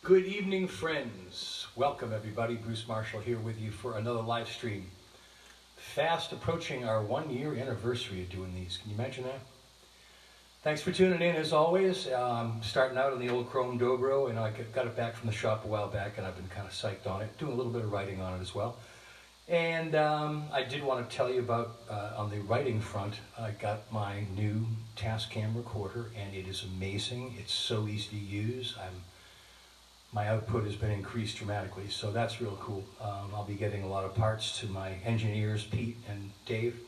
Good evening, friends. Welcome, everybody. Bruce Marshall here with you for another live stream. Fast approaching our 1-year anniversary of doing these. Can you imagine that? Thanks for tuning in, as always. Starting out on the old Chrome Dobro, and I got it back from the shop a while back, and I've been kind of psyched on it. Doing a little bit of writing on it as well. And I did want to tell you about, on the writing front, I got my new Tascam recorder, and it is amazing. It's so easy to use. My output has been increased dramatically, so that's real cool. I'll be getting a lot of parts to my engineers, Pete and Dave,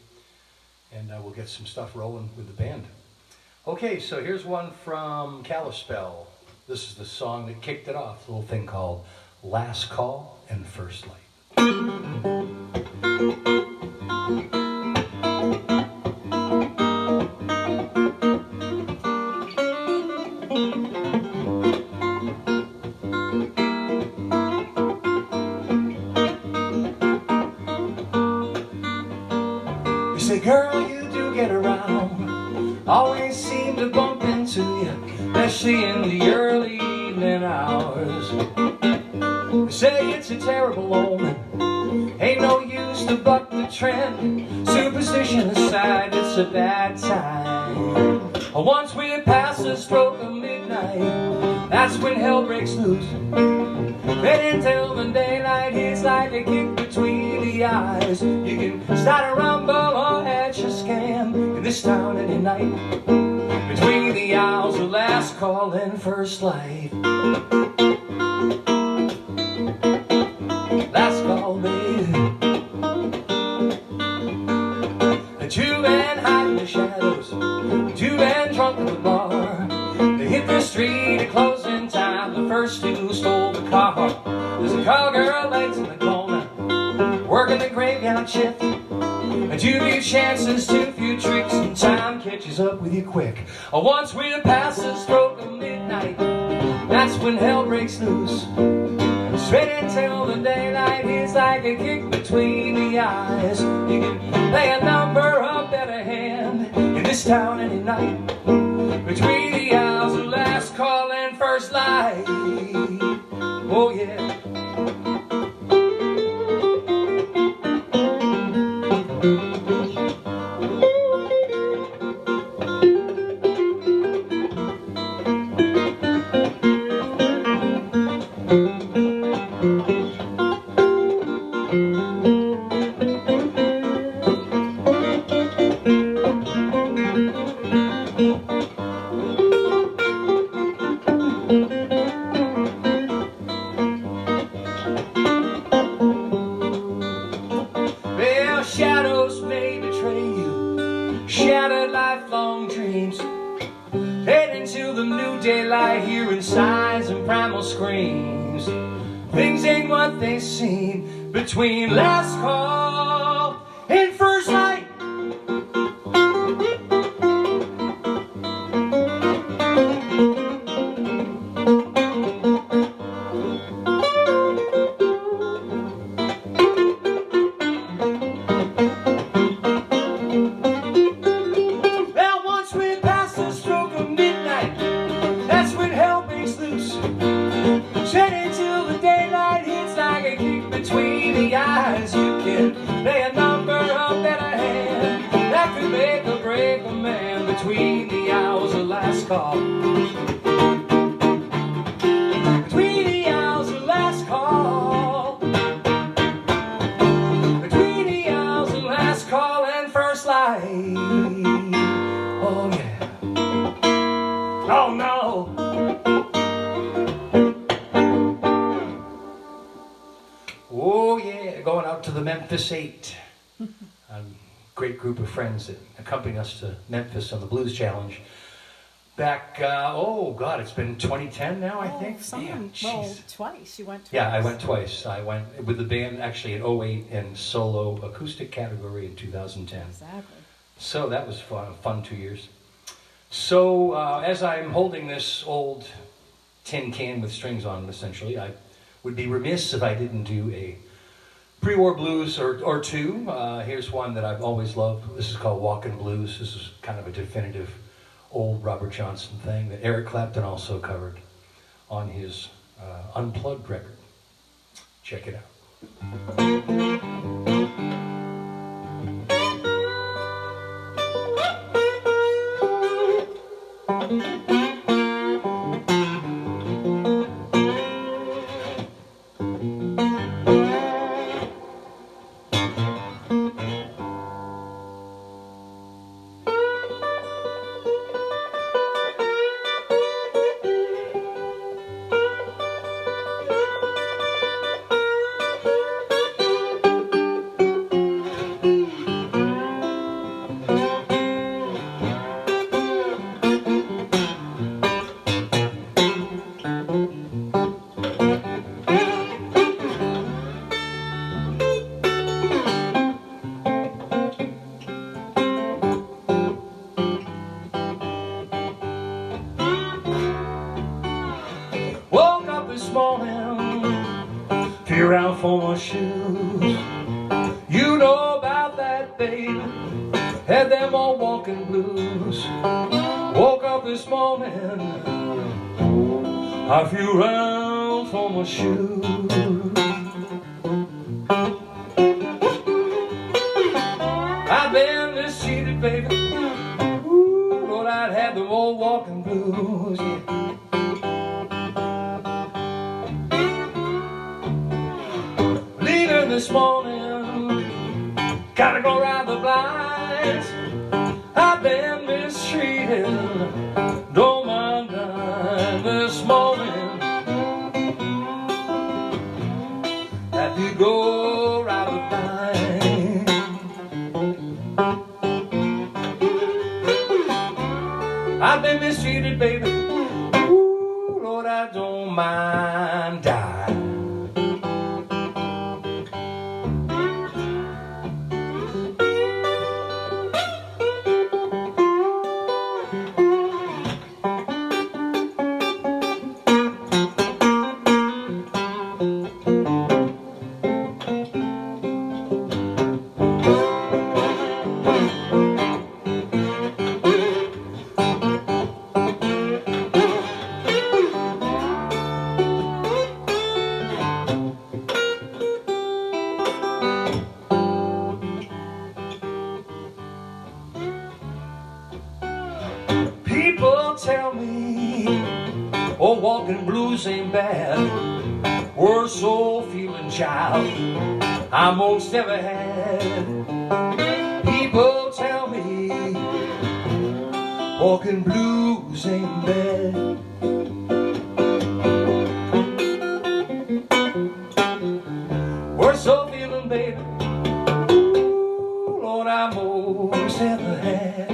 and we'll get some stuff rolling with the band. Okay, so here's one from Kalispell. This is the song that kicked it off, a little thing called Last Call and First Light. Girl, you do get around, always seem to bump into you, especially in the early evening hours. They say it's a terrible omen, ain't no use to buck the trend. Superstition aside, it's a bad time. Once we pass the stroke of midnight, that's when hell breaks loose. Then until the daylight hits like a kick between the eyes. You can start a rumble or hatch a scam in this town any night. Between the hours of last call and first light. Last call, baby. The two men hide in the shadows, the two men drunk at the bar. They hit the street at closing time, the first two stole the car. There's a cowgirl legs in the corner, working the graveyard shift. And too few chances, too few tricks, and time catches up with you quick. Once we pass the stroke of midnight, that's when hell breaks loose. Straight until the daylight is like a kick between the eyes. You can play a number, a better hand in this town any night. Between the hours of last call and first light. Oh yeah. Shadows may betray you, shattered lifelong dreams, heading to the new daylight, hearing sighs and primal screams. Things ain't what they seem between last call and first light. Between the eyes, you can play a number, a better hand that could make or break a man. Between the hours of last call, between the hours of last call, between the hours of last call and first light. Oh yeah. Oh no. Oh yeah, going out to the Memphis 8. A great group of friends that accompanied us to Memphis on the Blues Challenge. Back, oh God, it's been 2010 now, I think. Well, twice. You went twice. Yeah, I went twice. I went with the band actually in 08 and solo acoustic category in 2010. Exactly. So that was fun 2 years. So as I'm holding this old tin can with strings on it, essentially, I would be remiss if I didn't do a pre-war blues or two. Here's one that I've always loved. This is called Walkin' Blues. This is kind of a definitive old Robert Johnson thing that Eric Clapton also covered on his unplugged record. Check it out. Woke up this morning, feel around for my shoes. You know about that, baby, had them all walking blues. Woke up this morning, I feel around for my shoes. I've been mistreated, baby. Ooh, Lord, I'd have them all walking blues, yeah. This morning, gotta go round the blinds. I've been mistreated, don't mind dying this morning. Have to go round the blinds. I've been mistreated, baby. Ooh, Lord, I don't mind dying. People tell me, oh, walking blues ain't bad. Worst old feeling, child, I most ever had. People tell me, walking blues ain't bad. Worst old feeling, baby, ooh, Lord, I most ever had.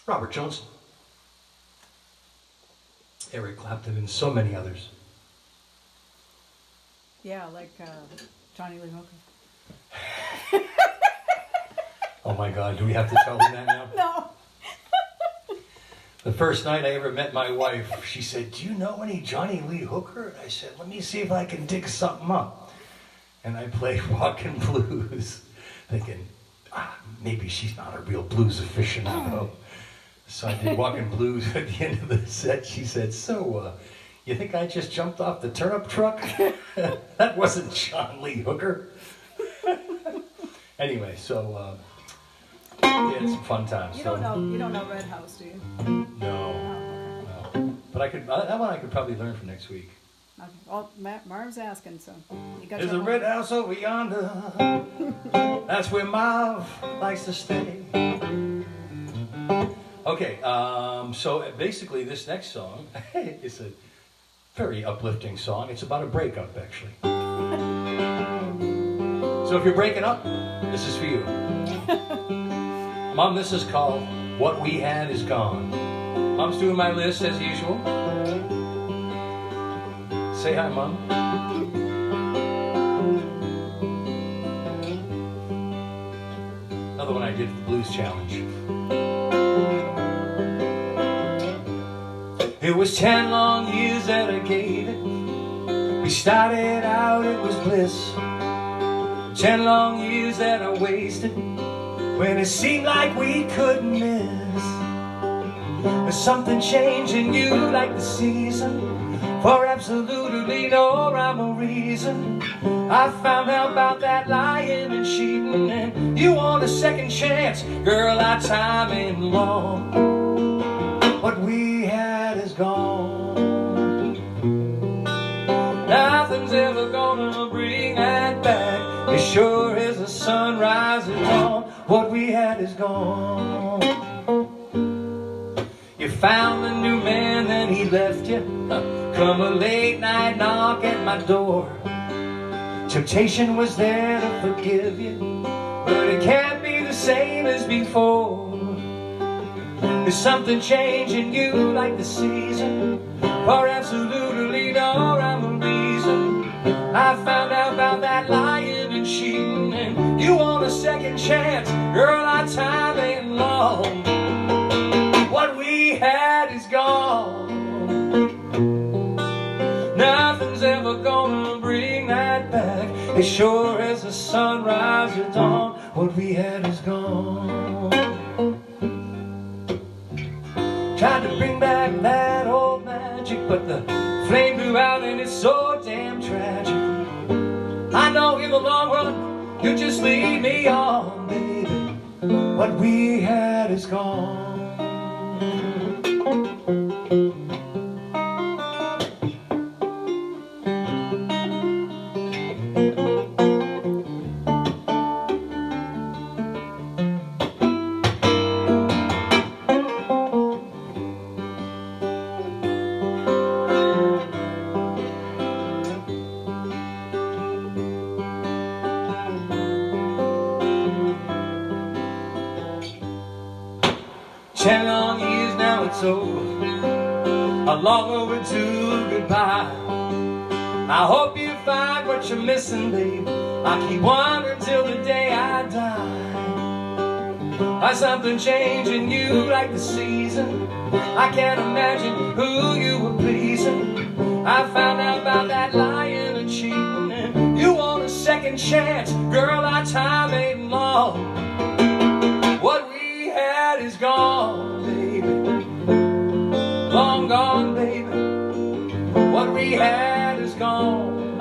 Robert Johnson, Eric Clapton, and so many others. Yeah, like Johnny Lee Hooker. Oh my God, do we have to tell them that now? No. The first night I ever met my wife, she said, "Do you know any Johnny Lee Hooker?" And I said, "Let me see if I can dig something up." And I played Walkin' Blues, thinking, maybe she's not a real blues aficionado. So I did Walkin' Blues. At the end of the set, she said, "So, you think I just jumped off the turnip truck?" That wasn't John Lee Hooker. Anyway, so we had some fun times. You don't know Red House, do you? No. But I could. That one I could probably learn for next week. Okay. Well, Marv's asking, so you got There's your a red house over yonder. That's where Marv likes to stay. Okay, so basically this next song is a very uplifting song. It's about a breakup, actually. So if you're breaking up, this is for you. Mom, this is called What We Had Is Gone. Mom's doing my list as usual. Say hi, Mom. Another one I did for the Blues Challenge. It was 10 long years that I gave it. We started out, it was bliss. 10 long years that I wasted when it seemed like we couldn't miss. There's something changing you like the season, for absolutely no rhyme or reason. I found out about that lying and cheating, and you want a second chance. Girl, our time ain't long. What we had is gone. Nothing's ever gonna bring that back, as sure as the sun rises on. What we had is gone. You found a new man, then he left you. Come a late night knock at my door. Temptation was there to forgive you, but it can't be the same as before. There's something changing you like the season, for absolutely no rhyme or reason. I found out about that lying and cheating, and you want a second chance. Girl, our time ain't long. What we had is gone. Nothing's ever gonna bring that back, as sure as the sun rises at dawn. What we had is gone. Tried to bring back that old magic, but the flame blew out and it's so damn tragic. I know in the long run you just lead me on, baby. What we had is gone. Ten long years now it's over, a long overdue goodbye. I hope you find what you're missing, babe. I keep wondering till the day I die. Why something changing you like the season? I can't imagine who you were pleasing. I found out about that lying and cheating, and you want a second chance. Girl, our time ain't long. What we had is gone, baby. Long gone, baby. What we had is gone.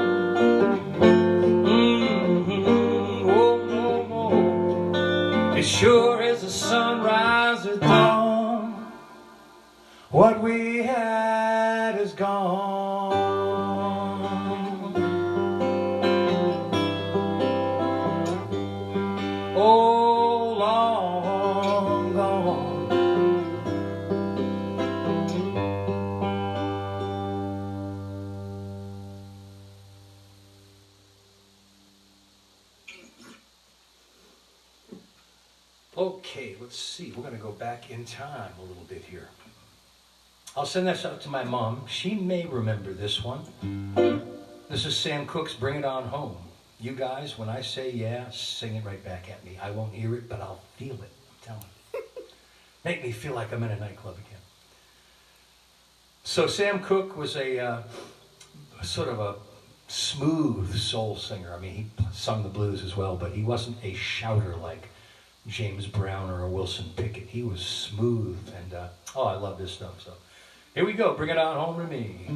Oh, no, no. As sure as the sun rises at dawn, what we had is gone. Oh, long gone. Okay, let's see. We're going to go back in time a little bit here. I'll send this out to my mom. She may remember this one. This is Sam Cooke's Bring It On Home. You guys, when I say yeah, sing it right back at me. I won't hear it, but I'll feel it. I'm telling you. Make me feel like I'm in a nightclub again. So Sam Cooke was a sort of a smooth soul singer. I mean, he sung the blues as well, but he wasn't a shouter like James Brown or a Wilson Pickett. He was smooth, and oh, I love this stuff. So here we go. Bring it on home to me.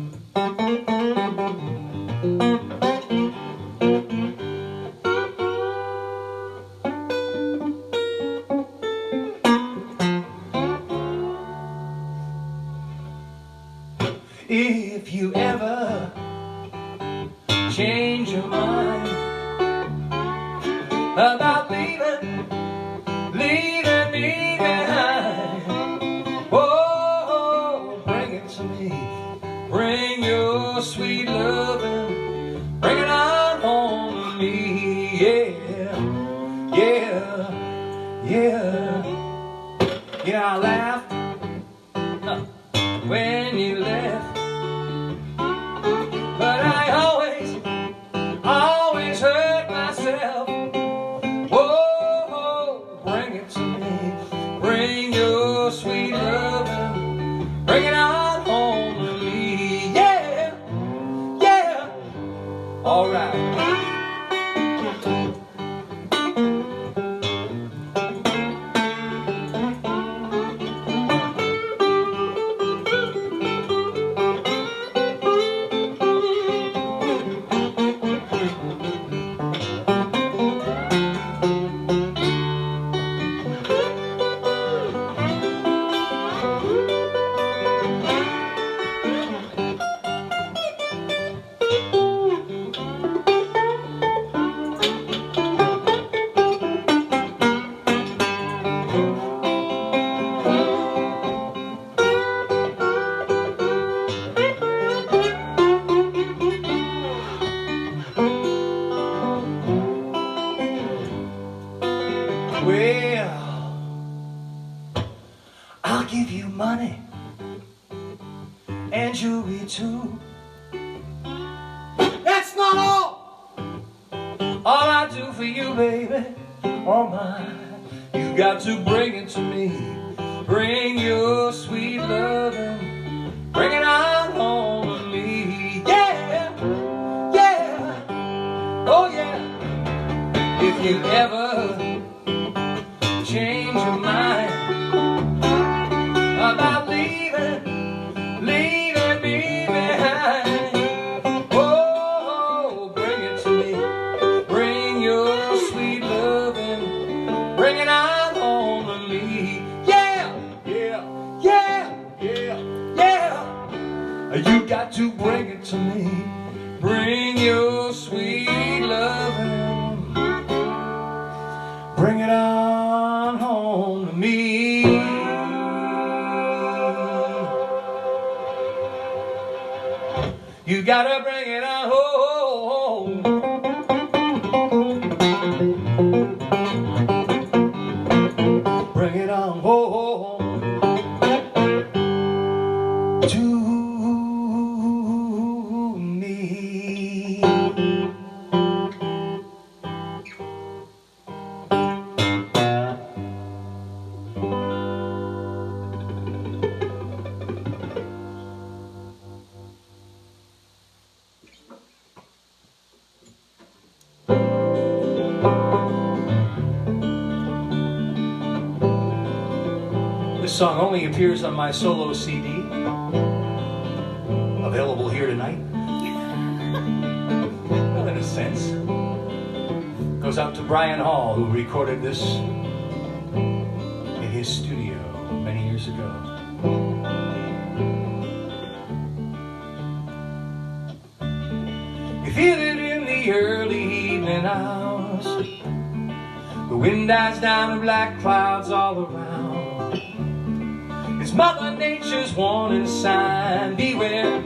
If you ever your sweet loving, bring it on home to me. Yeah, yeah, yeah. You know, I laughed when you left, but I always hurt myself. Whoa, bring it to me, bring your sweet loving, bring it on home to me. Yeah, yeah, all right. Well, I'll give you money and jewelry too. That's not all I do for you, baby. Oh my, you got to bring it to me. Bring your sweet loving, bring it on home to me. Yeah, yeah, oh yeah. If you ever change your mind about leaving me behind, oh, bring it to me, bring your sweet loving, bring it on home to me. Yeah, yeah, yeah, yeah, yeah. You got to bring it to me, bring your sweet loving, bring it on home to me. You gotta bring it on home. Bring it on home to me. This song only appears on my solo CD, available here tonight. Well, in a sense. Goes out to Brian Hall, who recorded this in his studio many years ago. You feel it in the early evening hours. The wind dies down and black clouds all around. It's Mother Nature's warning sign. Beware,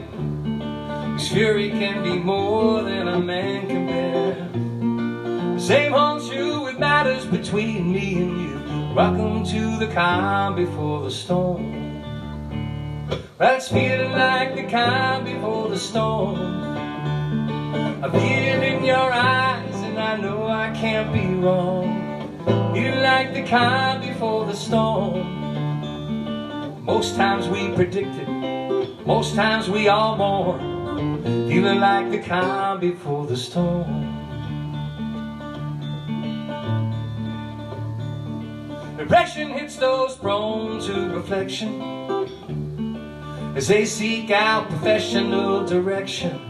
his fury can be more than a man can bear. The same haunts you with matters between me and you. Welcome to the calm before the storm. Well, it's feeling like the calm before the storm. I feel it in your eyes and I know I can't be wrong. Feeling like the calm before the storm. Most times we predict it, most times we all mourn, feeling like the calm before the storm. Depression hits those prone to reflection as they seek out professional direction.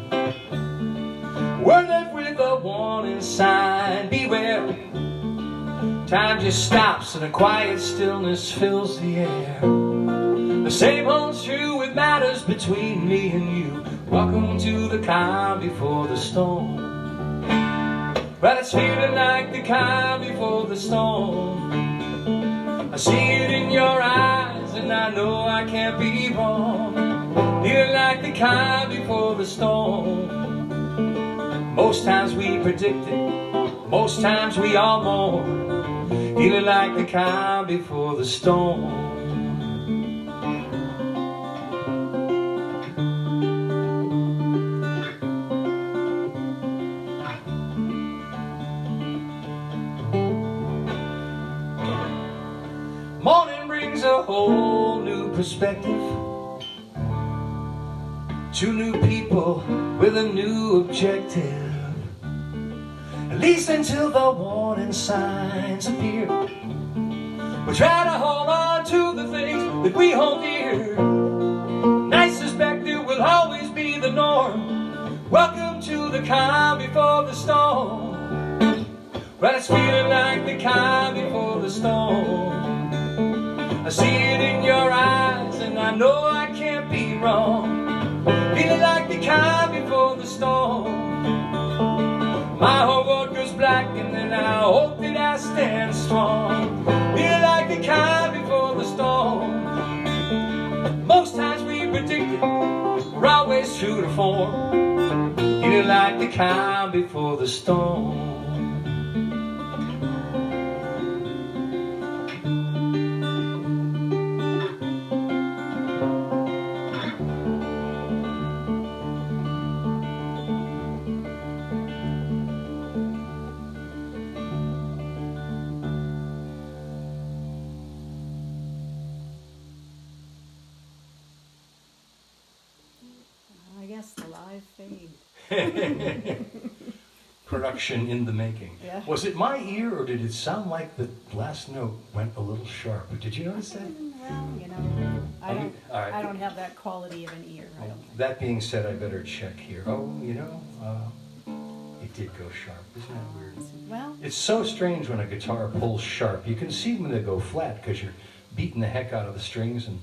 We're left with a warning sign. Beware, time just stops and a quiet stillness fills the air. The same holds true with matters between me and you. Welcome to the calm before the storm. Well, it's feeling like the calm before the storm. I see it in your eyes and I know I can't be wrong. Feeling like the calm before the storm. Most times we predict it, most times we all mourn, feeling like the calm before the storm. Morning brings a whole new perspective, two new people with a new objective. At least until the warning signs appear, we try to hold on to the things that we hold dear. Nice perspective will always be the norm. Welcome to the calm before the storm. Well, it's feeling like the calm before the storm. I see it in your eyes and I know I can't be wrong. Feeling like the calm before the storm. My whole world goes black and then I hope that I stand strong. Feeling like the calm before the storm. Most times we predict it, we're always true to form. Feeling like the calm before the storm. I guess the live fade. Production in the making. Yeah. Was it my ear, or did it sound like the last note went a little sharp? Did you notice that? Well, you know, All right. I don't have that quality of an ear. I don't think. That being said, I better check here. Oh, you know, it did go sharp. Isn't that weird? Well, It's so strange when a guitar pulls sharp. You can see when they go flat because you're beating the heck out of the strings and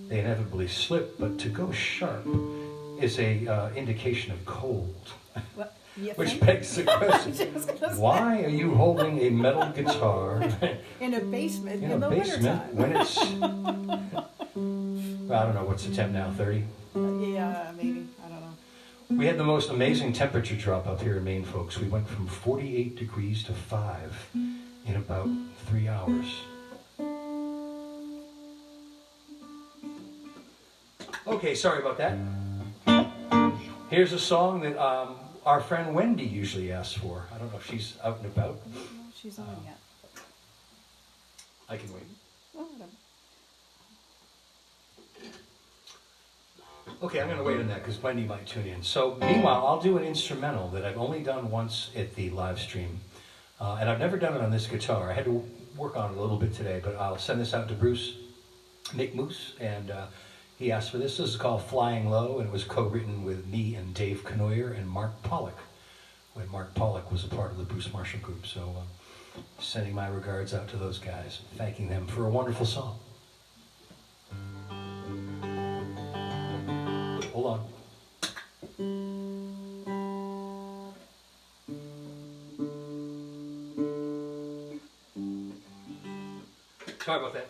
they inevitably slip. But to go sharp is a indication of cold. well, you Which think? begs the question, Just gonna say. why are you holding a metal guitar In a basement in in a the basement wintertime. when it's, I don't know, what's the temp now, 30? Yeah, maybe. I don't know. We had the most amazing temperature drop up here in Maine, folks. We went from 48 degrees to 5 in about 3 hours. Okay, sorry about that. Here's a song that our friend Wendy usually asks for. I don't know if she's out and about. No, she's on yet. I can wait. Oh, whatever. Okay, I'm going to wait on that because Wendy might tune in. So, meanwhile, I'll do an instrumental that I've only done once at the live stream. And I've never done it on this guitar. I had to work on it a little bit today, but I'll send this out to Bruce McMoose, and he asked for this. This is called Flying Low, and it was co-written with me and Dave Knoyer and Mark Pollock, when Mark Pollock was a part of the Bruce Marshall group. So, sending my regards out to those guys, thanking them for a wonderful song. Hold on. Sorry about that.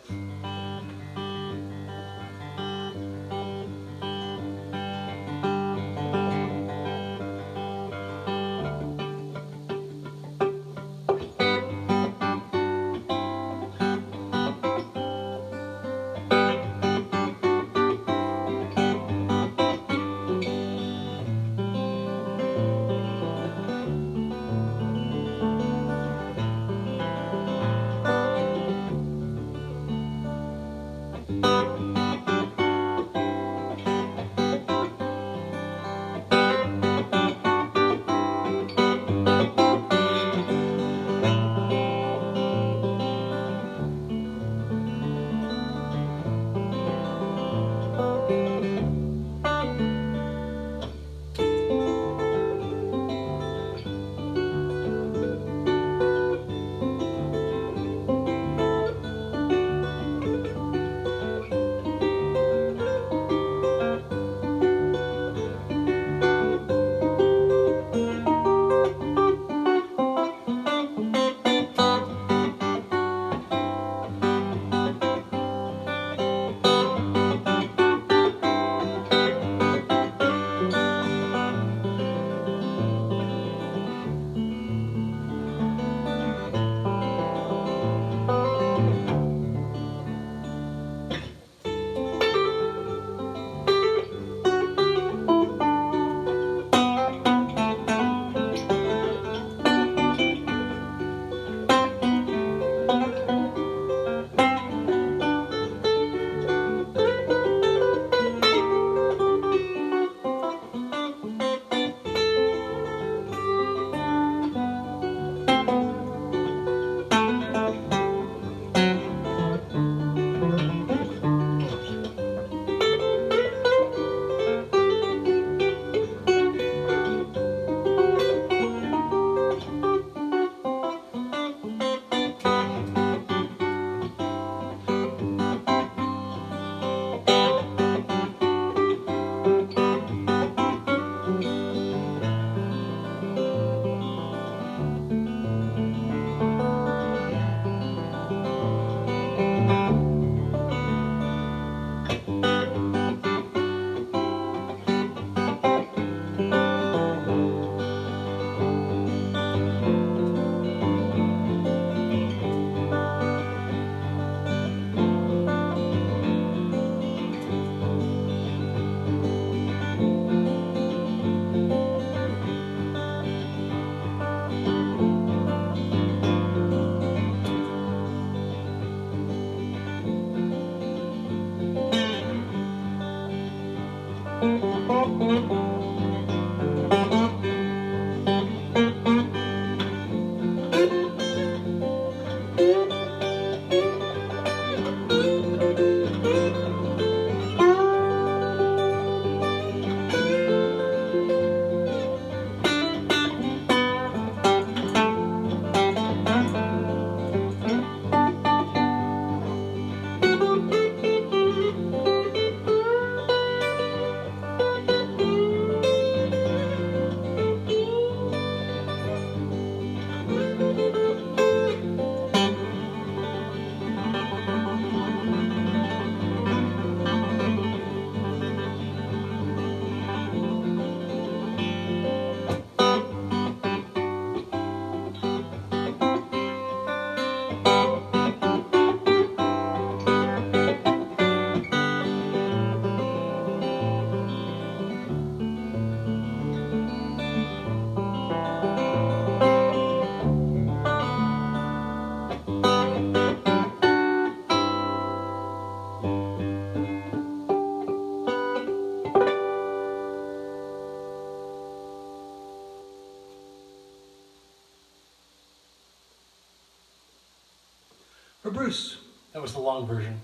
For Bruce, that was the long version.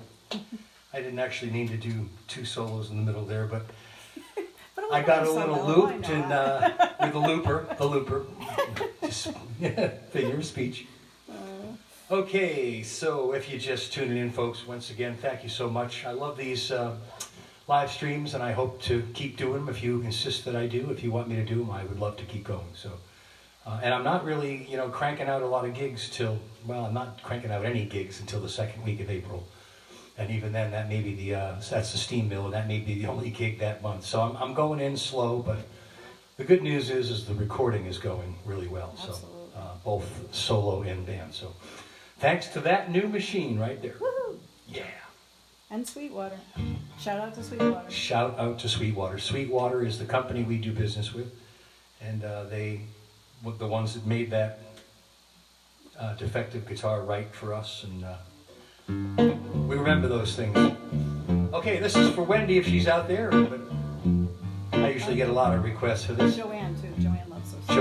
I didn't actually need to do 2 solos in the middle there, but But I got a like little solo, why looped not? and the looper, just figure of speech. Okay, so if you're just tuning in, folks, once again, thank you so much. I love these live streams, and I hope to keep doing them. If you insist that I do, if you want me to do them, I would love to keep going. So, and I'm not really, cranking out a lot of gigs I'm not cranking out any gigs until the second week of April. And even then, that may be that's the steam mill, and that may be the only gig that month. So I'm going in slow, but the good news is the recording is going really well. Absolutely. So both solo and band. So thanks to that new machine right there. Woohoo! Yeah. And Sweetwater. Shout out to Sweetwater. Shout out to Sweetwater. Sweetwater is the company we do business with, and they were the ones that made that defective guitar right for us, and we remember those things. Okay, this is for Wendy if she's out there, but I usually get a lot of requests for this. Joanne, too. Joanne loves those.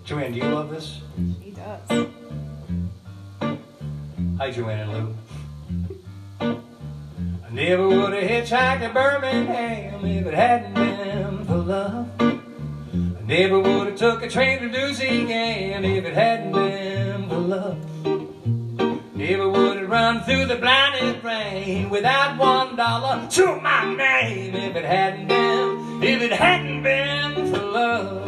Joanne, do you love this? She does. Hi, Joanne and Lou. I never would have hitchhiked to Birmingham if it hadn't been for love. I never would have took a train to Louisiana if it hadn't been for love. Never would have run through the blinding rain without $1 to my name if it hadn't been for love.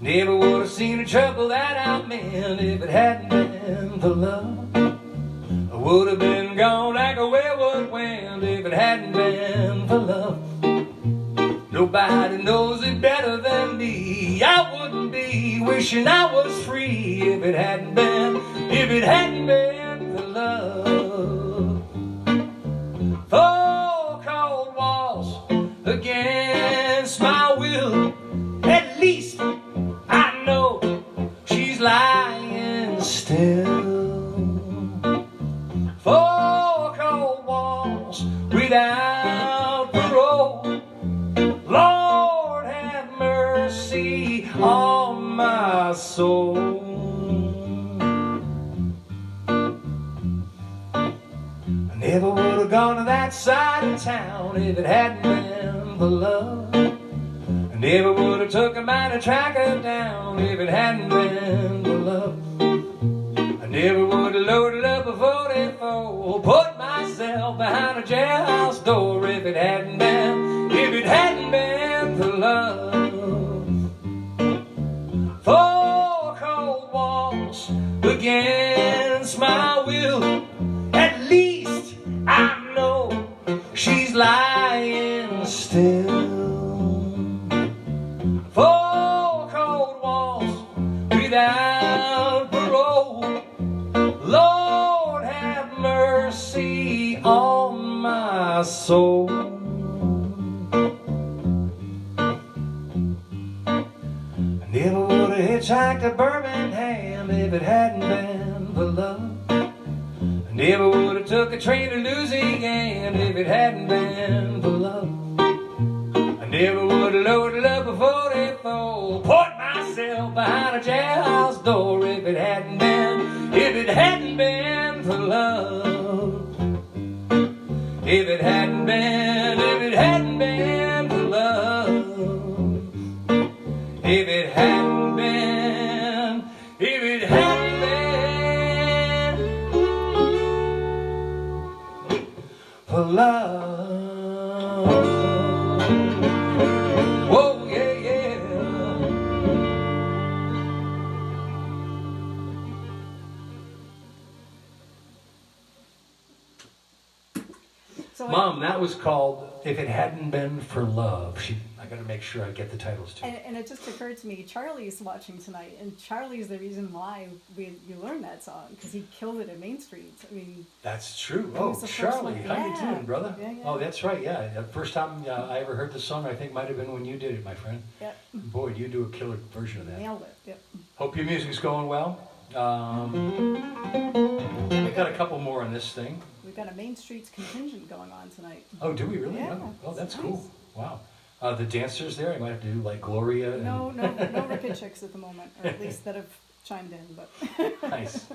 Never would have seen the trouble that I'm in if it hadn't been for love. I would have been gone like a wayward wind if it hadn't been for love. Nobody knows it better than me. I wouldn't be wishing I was free if it hadn't been for love. 4 cold walls against my will. At least I know she's lying still. 4 cold walls without parole. Lord have mercy on my soul. I never would have gone to that side of town if it hadn't been for love. I never would have took a miner tracker down if it hadn't been for love. I never would have loaded up a 44, put myself behind a jailhouse door if it hadn't been for love. 4 cold walls against my will. At least I know she's lying still. 4 cold walls without parole. Lord have mercy on my soul. I never would have hitchhiked to Birmingham if it hadn't been for love. I never would have took a train to Louisiana if it hadn't been So Mom, that was called If It Hadn't Been for Love. I got to make sure I get the titles too. and it just occurred to me, Charlie's watching tonight, and Charlie's the reason why you learned that song, because he killed it at Main Street. I mean, That's true. was Oh, the first Charlie, one. how you Yeah. doing, brother? Yeah, yeah. Oh, that's right, yeah. The first time I ever heard the song, I think might have been when you did it, my friend. yep, Boy, you do a killer version of that. nailed it. Yep. Hope your music's going well. We got a couple more on this thing. We've got a Main Street's contingent going on tonight. Oh, do we really? Yeah, Oh, that's it's cool. nice. Wow. The dancers there, I might have to do like Gloria. And... No Ricket chicks at the moment, or at least that have chimed in. But Nice.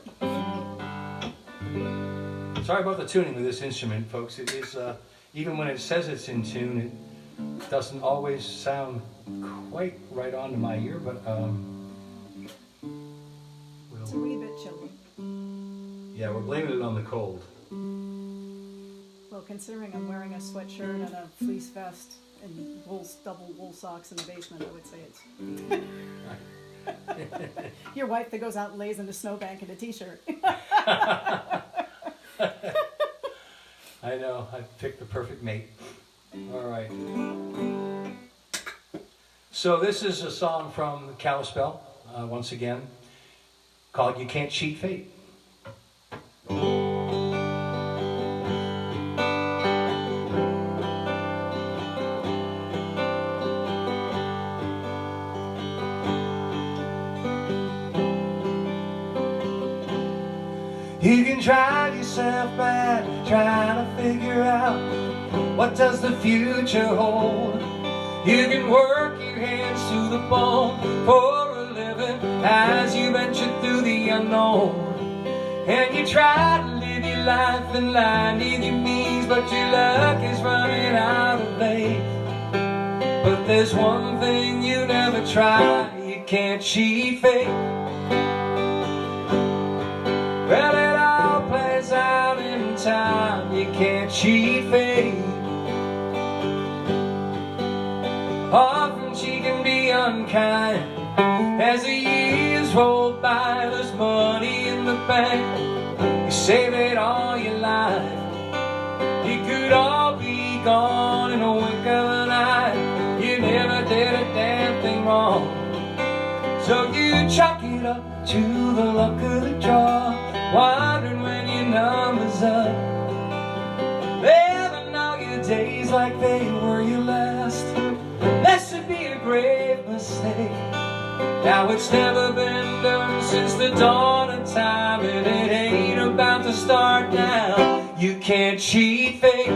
Sorry about the tuning of this instrument, folks. It is, even when it says it's in tune, it doesn't always sound quite right on to my ear, but it's a wee bit chilly. yeah, we're blaming it on the cold. Well, considering I'm wearing a sweatshirt and a fleece vest and double wool socks in the basement, I would say it's your wife that goes out and lays in the snowbank in a t-shirt. I know, I picked the perfect mate. All right. So this is a song from Kalispell, once again, called You Can't Cheat Fate. You can drive yourself mad trying to figure out what does the future hold. You can work your hands to the bone for a living as you venture through the unknown. And you try to live your life in line with your means, but your luck is running out of faith. But there's one thing you never try: you can't cheat fate. Well, it all plays out in time. You can't cheat fate. Often she can be unkind. As the years roll by, there's money in the bank. You save it all your life. It could all be gone in a wink of an eye. You never did a damn thing wrong. So you chalk it up to the luck of the draw, wondering when your number's up, living all your days like they were your last. This would be a great mistake. Now it's never been done since the dawn of time, and it ain't about to start now. You can't cheat fate.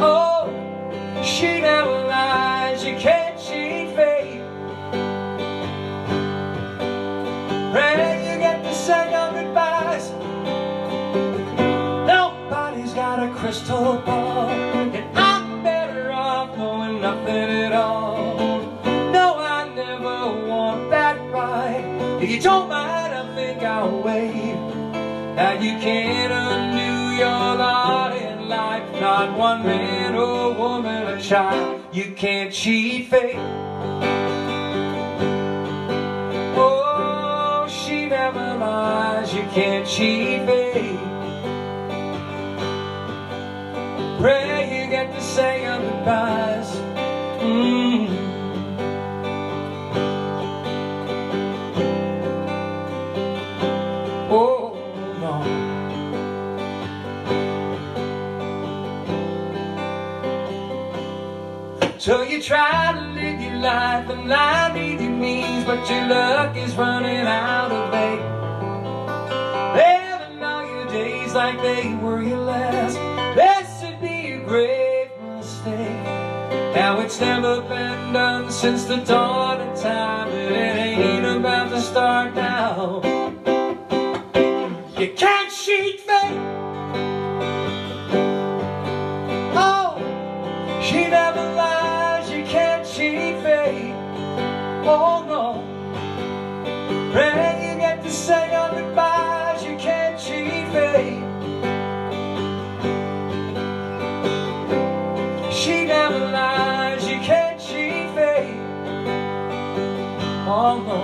Oh, she never lies. You can't cheat fate. Pray you get to say your goodbyes. Nobody's got a crystal ball, and I'm better off knowing nothing at all. No, I never want that ride. If you don't mind, I think I'll wait. Now you can't undo your lot in life, not one man or woman or child. You can't cheat fate. Oh, she never lies. You can't cheat fate. Pray you get to say your goodbyes. Oh, no. So you try to live your life and lie with your means, but your luck is running out of bait. Living all your days like they were your last. This would be a great mistake. Now it's never been done since the dawn of time, and it ain't about to start now. You can't cheat fate. Oh, she never lies. You can't cheat fate. Oh no. Pray you get to say your goodbyes. You can't cheat fate. She never lies. You can't cheat fate. Oh no.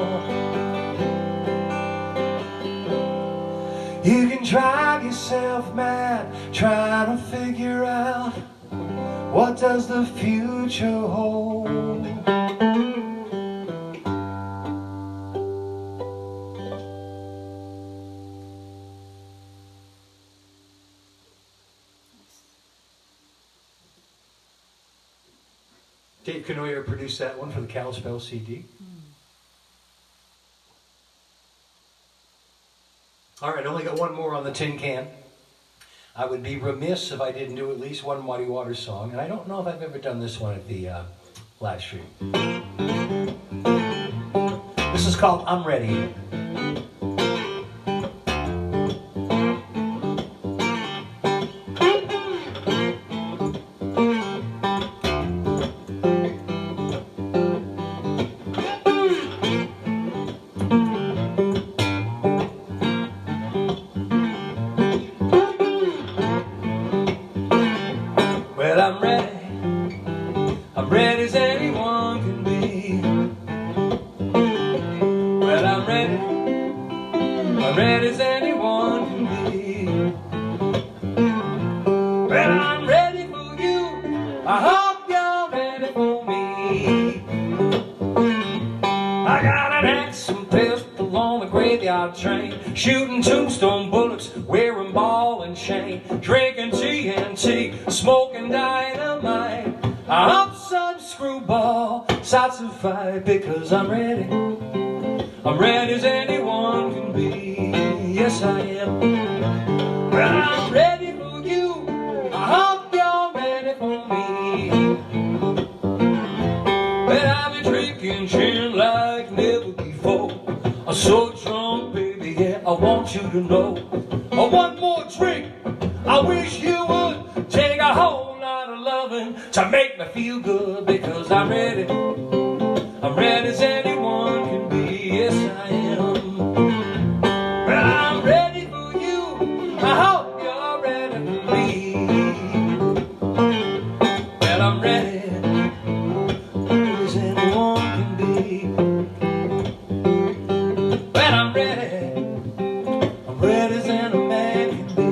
You can drive yourself mad trying to figure out what does the future hold. Dave Canoyer produced that one for the Kalispell CD. All right, I only got one more on the tin can. I would be remiss if I didn't do at least one Muddy Waters song, and I don't know if I've ever done this one at the live stream. This is called I'm Ready. Well, I'm ready as anyone can be. Well, I'm ready as anyone can be. Well, I'm ready for you, I hope you're ready for me. I got an axe and pistol on the graveyard train, shooting tombstone bullets, wearing ball and chain, drinking TNT, smoking dynamite. I hope some screwball starts a fight, because I'm ready as anyone can be. Yes, I am. Well, I'm ready for you, I hope you're ready for me. Well, I've been drinking gin like never before. I'm so drunk, baby, yeah, I want you to know. I want more drink, I wish you would take a whole lot of loving to make me feel good, because I'm ready as anyone can be. Yes, I am. Well, I'm ready for you, I hope you're ready for me. Well, I'm ready as anyone can be. Well, I'm ready as any man can be.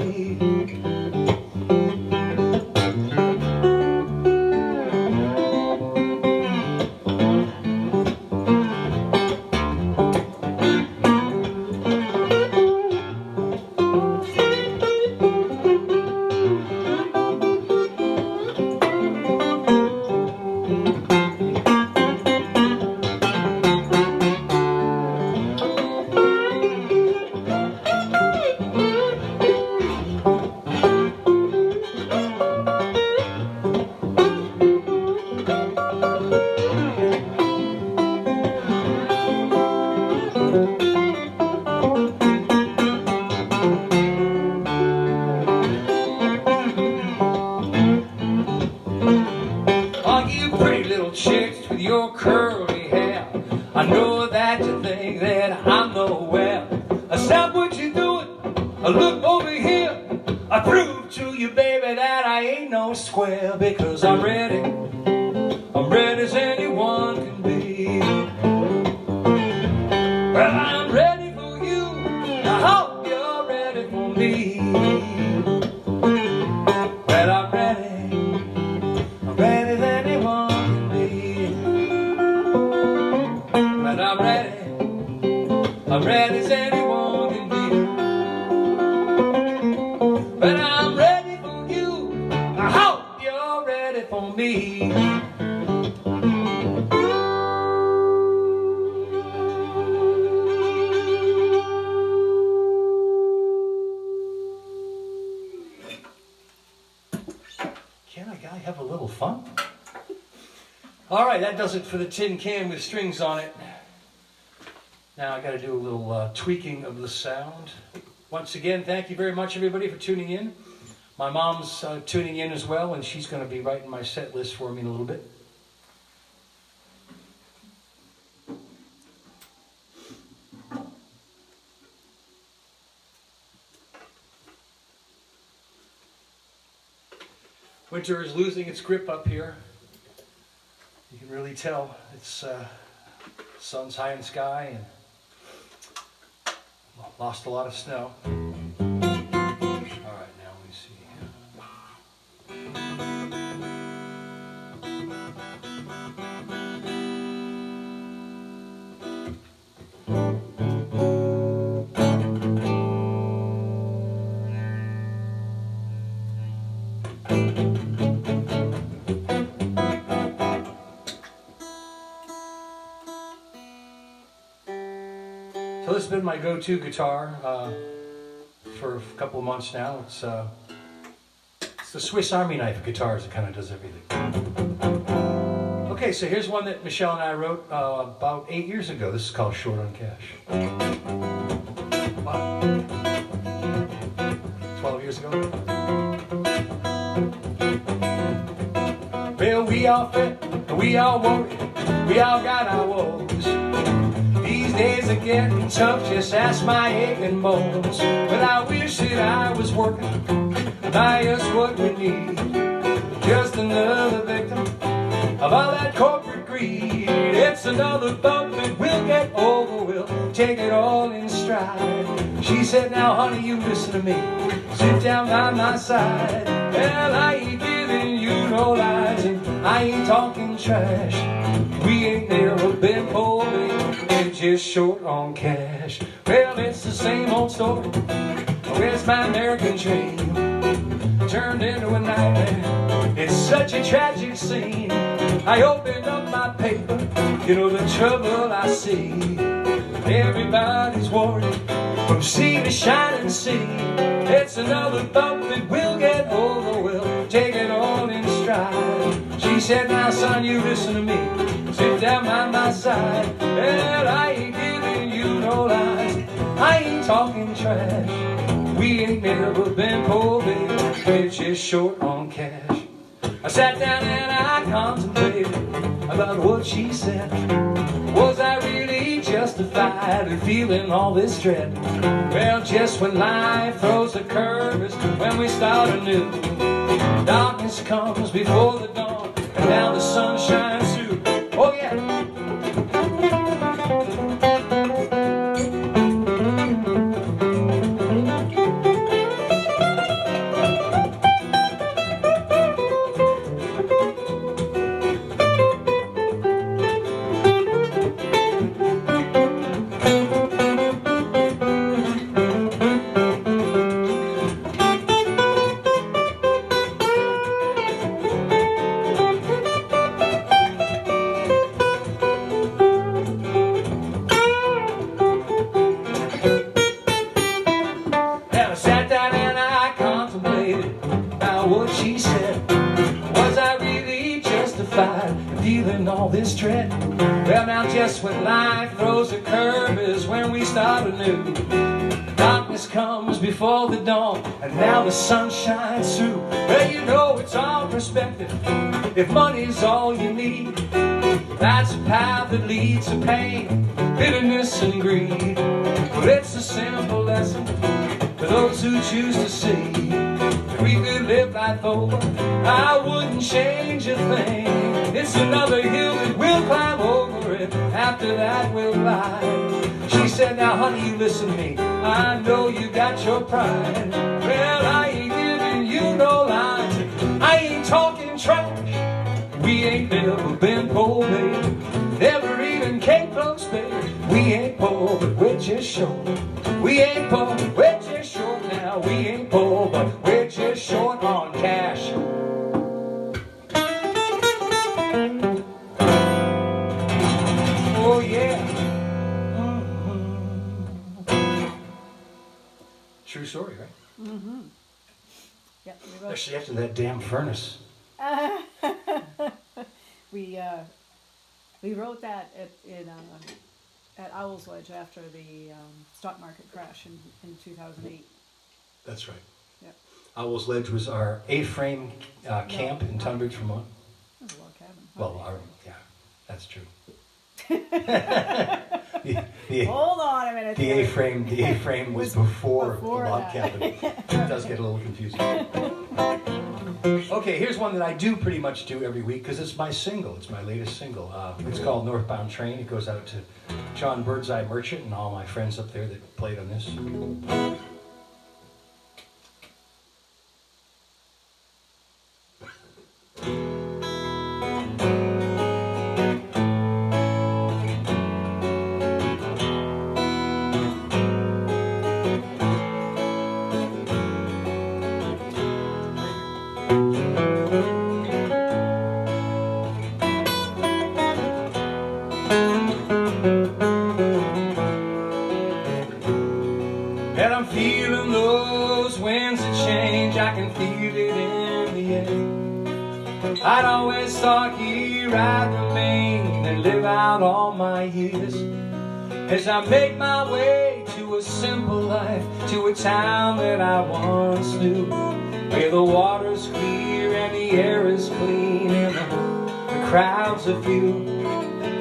All you pretty little chicks with your curly hair, I know that you think that I'm nowhere. Stop what you're doing, look over here. I prove to you, baby, that I ain't no square, because I'm ready as anyone can be. Well, I'm ready for you, I hope you're ready for me. Well, I'm ready as anyone can be. But I'm ready as anyone can be. But I'm ready for you, I hope you're ready for me. Can a guy have a little fun? All right, that does it for the tin can with strings on it. Now I got to do a little tweaking of the sound. Once again, thank you very much, everybody, for tuning in. My mom's tuning in as well, and she's going to be writing my set list for me in a little bit. Winter is losing its grip up here. You can really tell. It's sun's high in the sky and lost a lot of snow. been my go-to guitar for a couple of months now. It's the Swiss Army knife of guitars. It kind of does everything. Okay, so here's one that Michelle and I wrote about 8 years ago. This is called Short on Cash. 12 years ago. Well, we all fret, we all worry, we all got our woes. These days are getting tough, just ask my aching bones. But I wish that I was working, buy us what we need. Just another victim of all that corporate greed. It's another bump that we'll get over, we'll take it all in stride. She said, now honey, you listen to me, sit down by my side. Well, I ain't giving you no lies, and I ain't talking trash. We ain't never been poor, we're just short on cash. Well, it's the same old story, where's my American dream? Turned into a nightmare, it's such a tragic scene. I opened up my paper, you know the trouble I see. Everybody's worried, from sea to shining sea. It's another bump that we'll get over, we'll take it all in stride. She said, now son, you listen to me, sit down by my side. Well, I ain't giving you no lies, I ain't talking trash. We ain't never been poor, baby, we're just short on cash. I sat down and I contemplated about what she said. Was I really justified in feeling all this dread? Well, just when life throws a curve is when we start anew. Darkness comes before the dawn, and now the sun shines through. Oh yeah. She said, was I really justified in feeling all this dread? Well, now just when life throws a curve is when we start anew. Darkness comes before the dawn, and now the sun shines through. Well, you know it's all perspective. If money's all you need, that's a path that leads to pain, bitterness and greed. Well, it's a simple lesson for those who choose to see. If we could live life over, I wouldn't change a thing. It's another hill that we'll climb over it, after that we'll glide. She said, now honey, you listen to me, I know you got your pride. Well, I ain't giving you no lies, I ain't talking trash. We ain't never been poor, baby, never even came close, baby. We ain't poor, but we're just short. We ain't poor, but we're just short now. We ain't poor, but we're just short on cash. Oh yeah. True story, right? Mm-hmm. Yeah, we wrote, Especially after that damn furnace. we wrote that at Owl's Ledge after the stock market crash in 2008. That's right. Yep. Owl's Ledge was our A-frame camp in Tunbridge, Vermont. It was a log cabin. Well, yeah, that's true. Hold on a minute. The A-frame was before the log that. cabin. It does get a little confusing. Okay, here's one that I do pretty much do every week because it's my single. It's my latest single. It's called Northbound Train. It goes out to John Birdseye Merchant and all my friends up there that played on this. And I'm feeling those winds of change, I can feel it in the air. I'd always thought here I'd remain and live out all my years, as I make my way to a simple life, to a town that I once knew, where the water's clear and the air is clean and the crowds are few.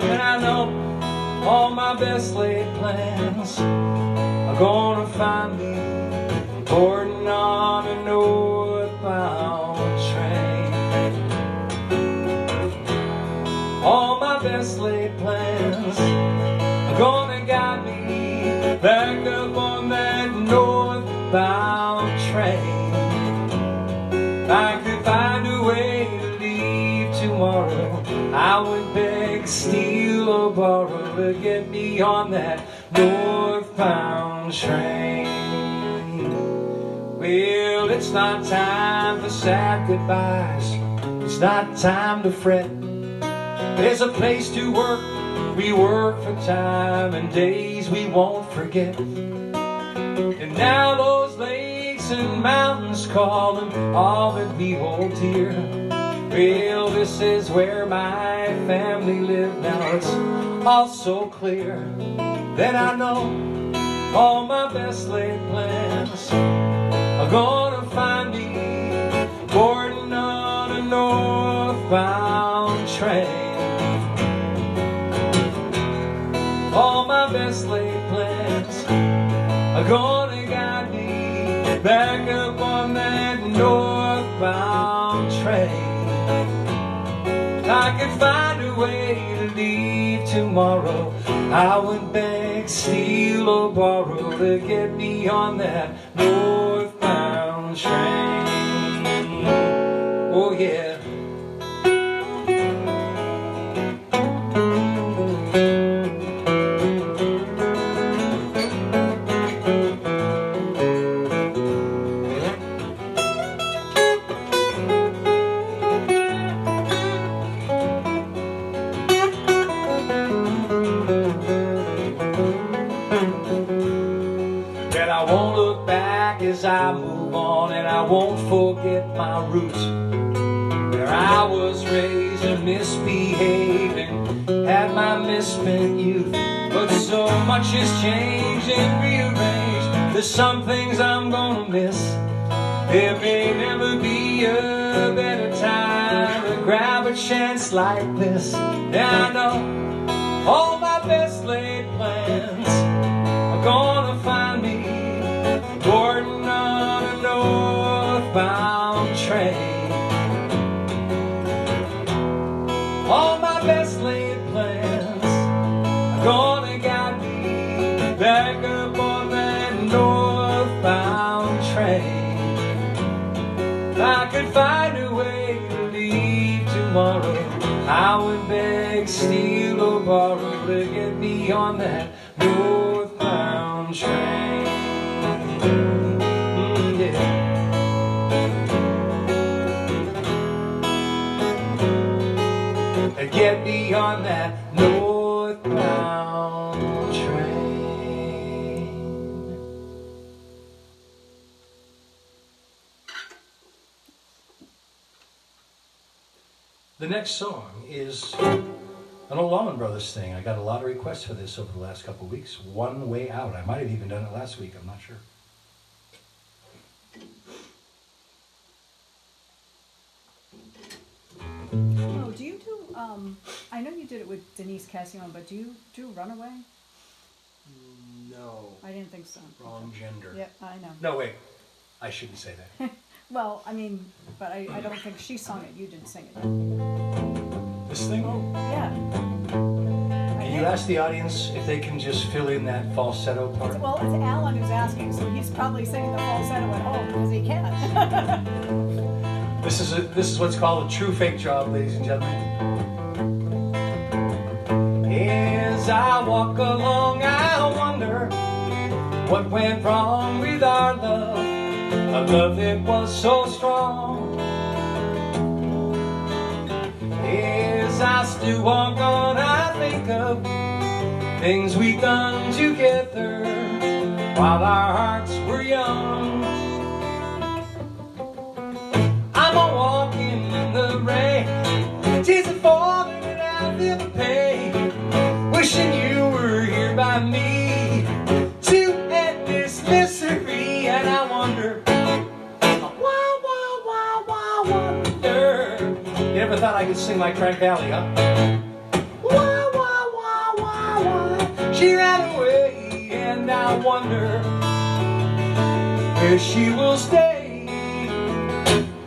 And I know all my best laid plans are gonna find me boarding on a northbound train. All my best laid plans are gonna guide me back up on that northbound train. If I could find a way to leave tomorrow, I would beg, steal, or borrow to get me on that northbound train. Well, it's not time for sad goodbyes, it's not time to fret. There's a place to work, we work for time and days we won't forget. And now those lakes and mountains call them all that we hold dear. Well, this is where my family live now. It's all so clear that I know all my best laid plans are gonna find me boarding on a northbound train. All my best laid plans are gonna guide me back up on that northbound train. I could find a way to leave tomorrow, I would beg, steal, or borrow to get me on that northbound train. Oh yeah. I won't look back as I move on, and I won't forget my roots, where I was raised and misbehaved and had my misspent youth. But so much has changed and rearranged, there's some things I'm gonna miss. There may never be a better time to grab a chance like this. And I know all my best laid plans are gonna find me boarding on a northbound train. All my best laid plans are gonna guide me back up on that northbound train. If I could find a way to leave tomorrow, I would beg, steal, or borrow to get me on that northbound train. Get me on that northbound train. The next song is an old Allman Brothers thing. I got a lot of requests for this over the last couple of weeks. One Way Out. I might have even done it last week, I'm not sure. Oh, do you do, I know you did it with Denise Cassione, but do you do Runaway? No. I didn't think so. Wrong gender. Yep, I know. No, wait. I shouldn't say that. Well, I mean, but I don't think she sung it. You didn't sing it. This thing? Oh, yeah. Can you ask the audience if they can just fill in that falsetto part? Well, it's Alan who's asking, so he's probably singing the falsetto at home because he can. This is what's called a true fake job, ladies and gentlemen. As I walk along, I wonder what went wrong with our love, a love that was so strong. As I still walk on, I think of things we've done together, while our hearts were young. I'm a walking in the rain, tears are falling and I feel the pain, wishing you were here by me to end this misery. And I wonder, wonder. You never thought I could sing like Crank Valley, huh? She ran away, and I wonder where she will stay,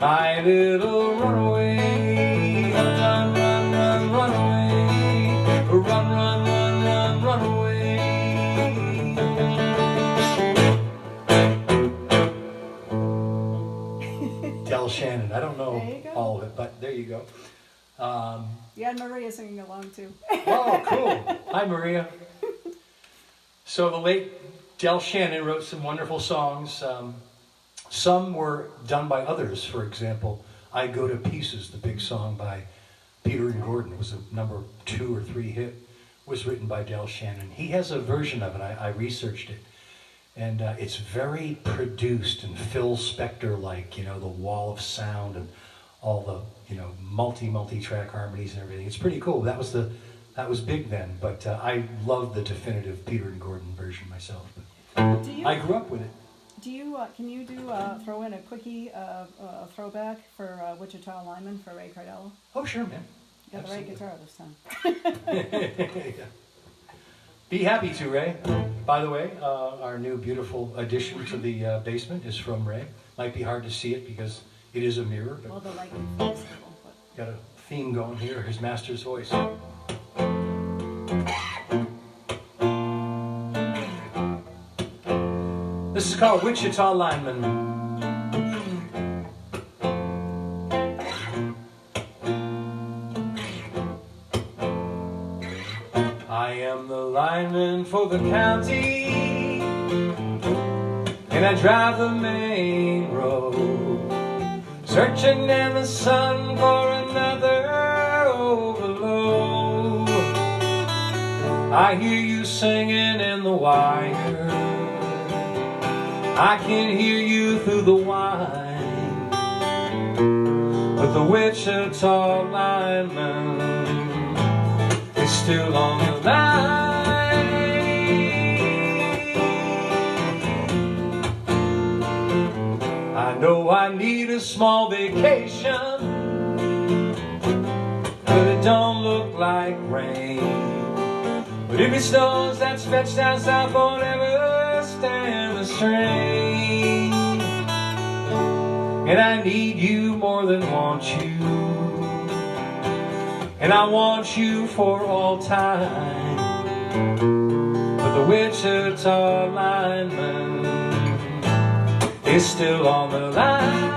my little runaway. Run, run, run, run away. Run, run, run, run, run away. Del Shannon. I don't know There you go. all of it, but there you go. You had Maria singing along too. Oh, cool. Hi, Maria. So the late Del Shannon wrote some wonderful songs. Some were done by others. For example, I Go to Pieces, the big song by Peter and Gordon. It was a number 2 or 3 hit. Was written by Del Shannon. He has a version of it. I researched it. And it's very produced and Phil Spector-like, you know, the wall of sound and all the, you know, multi-track harmonies and everything. It's pretty cool. That was big then, but I love the definitive Peter and Gordon version myself. Do you? I grew up with it. Do you? Can you do throw in a quickie throwback for Wichita Lineman for Ray Cardella? Oh, sure, man. You got the right Absolutely. guitar this time. Yeah. Be happy to, Ray. By the way, our new beautiful addition to the basement is from Ray. Might be hard to see it because it is a mirror, Well, but the lighting flexible, but got a theme going here, his master's voice. This is called Wichita Lineman. I am the lineman for the county, and I drive the main road, searching in the sun for another overload. I hear you singing in the wire, I can hear you through the whine, but the Wichita lineman is still on the line. I know I need a small vacation, but it don't look like rain. But if it snows, that stretch down south won't ever stand the strain. And I need you more than want you, and I want you for all time. But the Wichita lineman is still on the line.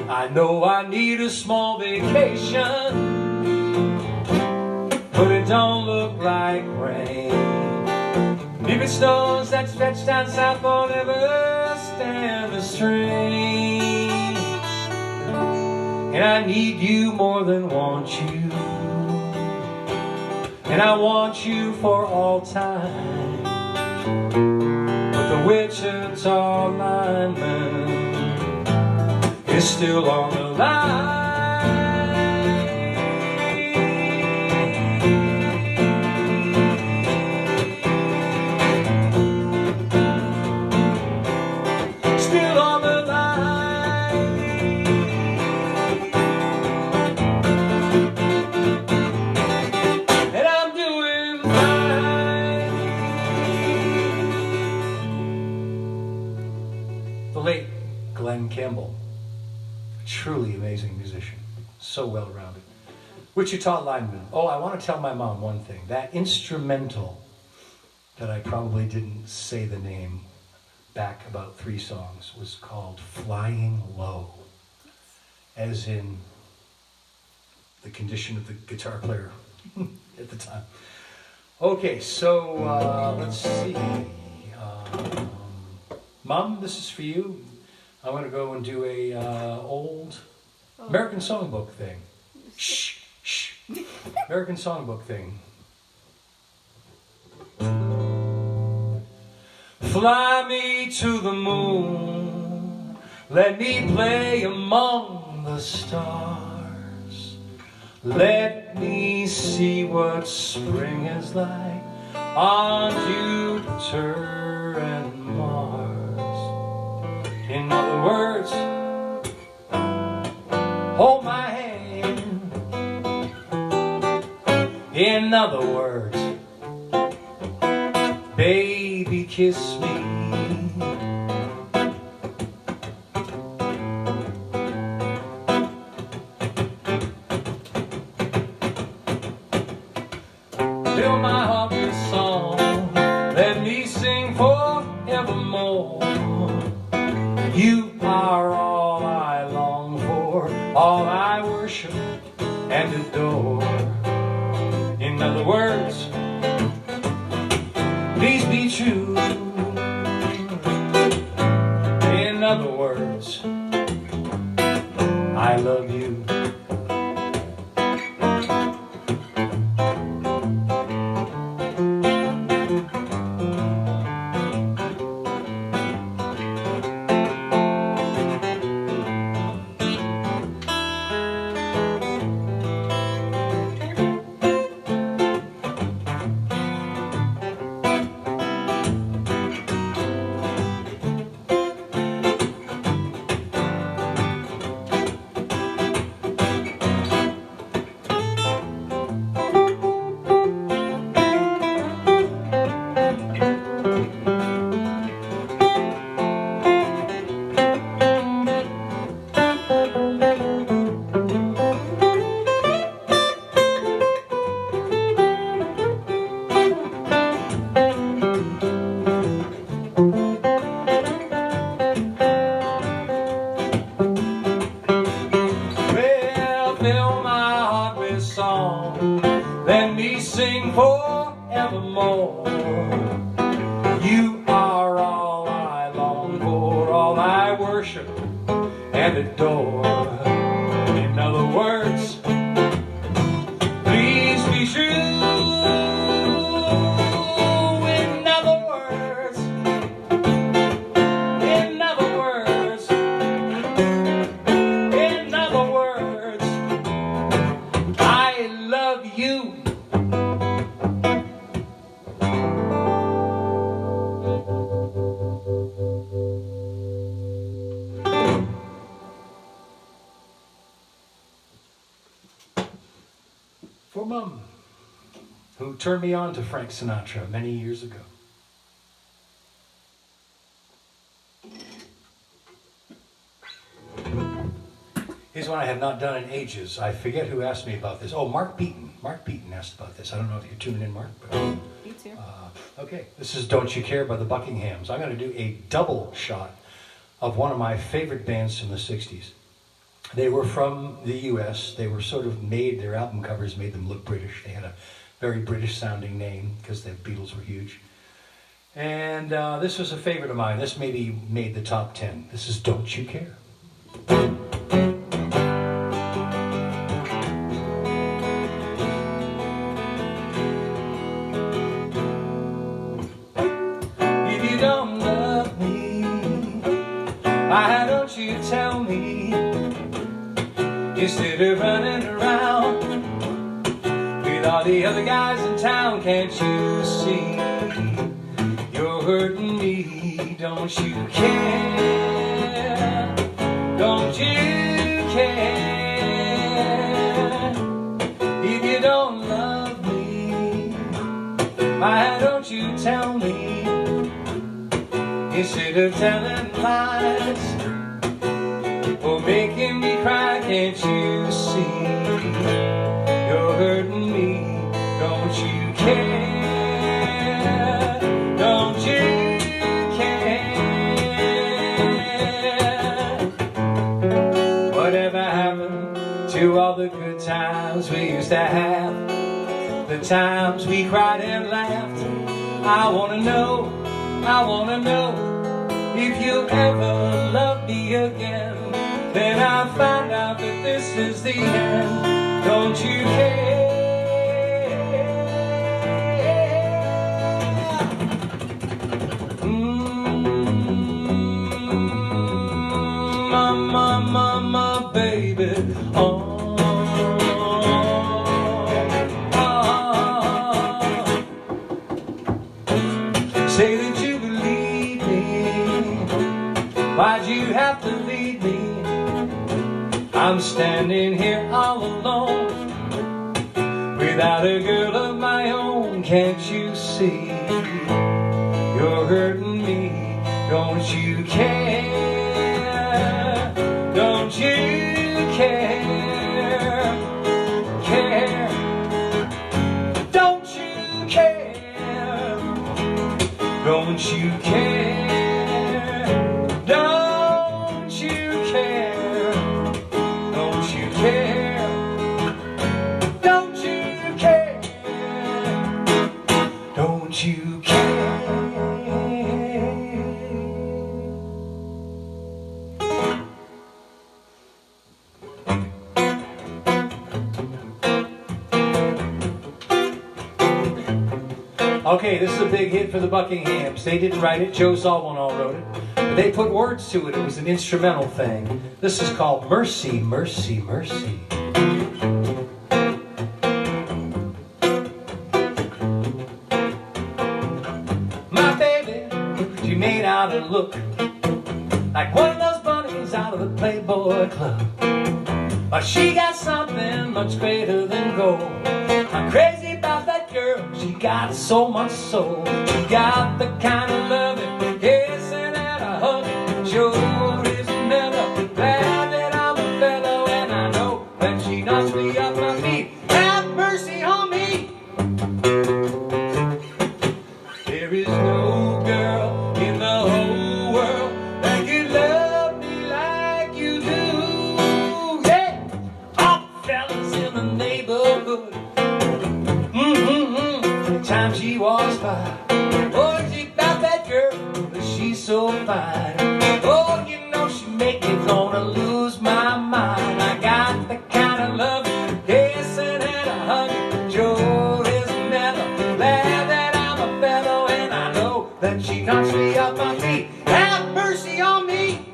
I know I need a small vacation, but it don't look like rain. And if it snows, that stretch down south won't ever stand the strain. And I need you more than want you, and I want you for all time. But the Wichita lineman is still on the line. Still on the line. And I'm doing fine. The late Glenn Campbell, truly amazing musician, so well-rounded. Wichita lineman. Oh, I want to tell my mom one thing. That instrumental that I probably didn't say the name back about 3 songs was called Flying Low, as in the condition of the guitar player at the time. Okay, so let's see. Mom, this is for you. I'm going to go and do a old American songbook thing. Shh, shh. American songbook thing. Fly me to the moon, let me play among the stars. Let me see what spring is like on Jupiter and Mars. In other words, hold my hand. In other words, baby, kiss me. Fill my heart with song, let me sing forevermore. You are all I long for, all I worship and adore. In other words, please be true. In other words, I love you. Fill my heart with song, let me sing forevermore. You are all I long for, all I worship and adore. In other words, please be true. In other words, in other words, in other words, I love you. For Mum, who turned me on to Frank Sinatra many years ago. Here's one I have not done in ages. I forget who asked me about this. Oh, Mark Beaton. Mark Beaton asked about this. I don't know if you're tuning in, Mark. But, Beats here. okay, this is Don't You Care by the Buckinghams. I'm going to do a double shot of one of my favorite bands from the 60s. They were from the US. They were sort of made, their album covers made them look British. They had a very British sounding name because the Beatles were huge. And this was a favorite of mine. This maybe made the top 10. This is Don't You Care. If you don't love me, why don't you tell me? Instead of running around with all the other guys in town, can't you see you're hurting me? Don't you care? Don't you care? If you don't love me, why don't you tell me? Instead of telling lies or making me cry, can't you see you're hurting me? Don't you care? Don't you care? Whatever happened to all the good times we used to have? The times we cried and laughed. I wanna know if you ever loved me again, then I find out that this is the end. Don't you care? Mama, baby, say that you believe me. Why'd you have to leave me? I'm standing here all alone, without a girl of my own. Can't you see? You're hurting me. Don't you care? Don't you care? Care? Don't you care? Don't you care? Don't you care? Don't you care? Don't you care? Don't you care? Okay, this is a big hit for the Buckinghams. They didn't write it, Joe Zawinul wrote it. But they put words to it, it was an instrumental thing. This is called Mercy, Mercy, Mercy. My baby, she made out and look like one of those bunnies out of the Playboy Club. But she got something much greater than gold. I'm crazy about that girl, she got so much soul. She got the kind of loving, kissing and a hugging. Sure is never glad that I'm a fellow, and I know that she knocks me off my feet. Have mercy on me. There is no girl in the whole world that could love me like you do. Yeah, all the fellas in the neighborhood. Time she walks by, oh, she got that girl, she's so fine. Oh, you know she make me gonna lose my mind. I got the kind of love, kissing and a hug. Sure is never glad that I'm a fellow, and I know that she knocks me off my feet. Have mercy on me.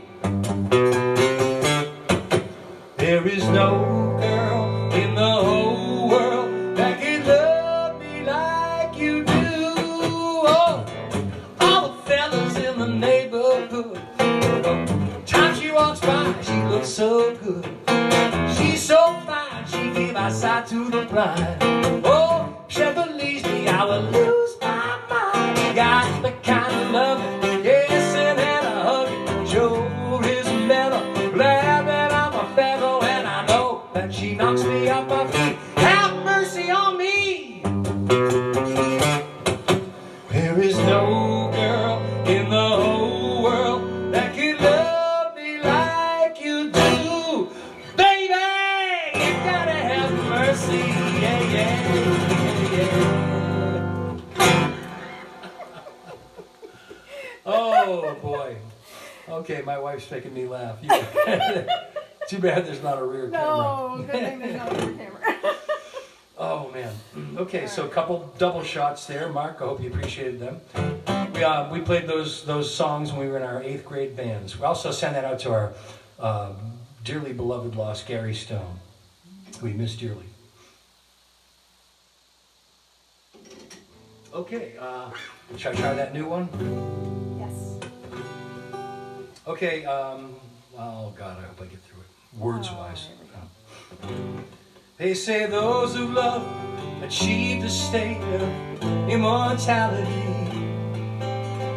There is no girl in the whole world that can love me like you do. Oh, all the fellas in the neighborhood. Time she walks by, she looks so good. She's so fine, she gave eyesight to the blind. Oh, she believes me, I will lose my mind. Got the kind of love, kissing and a hugging. Sure is better, glad that I'm a fellow, and I know that she knocks me off my feet. Have mercy on me. There is no girl in the whole world that can love me like you do. Baby, you gotta have mercy. Yeah, yeah, yeah. Oh, boy. Okay, my wife's making me laugh. Too bad there's not a rear camera. No, good thing there's not a camera. Oh, man. Okay, so a couple double shots there. Mark, I hope you appreciated them. We played those songs when we were in our 8th grade bands. We also sent that out to our dearly beloved lost Gary Stone, who we miss dearly. Okay, should I try that new one? Yes. Okay, oh God, I hope I get through it. Words-wise. They say those who love achieve the state of immortality.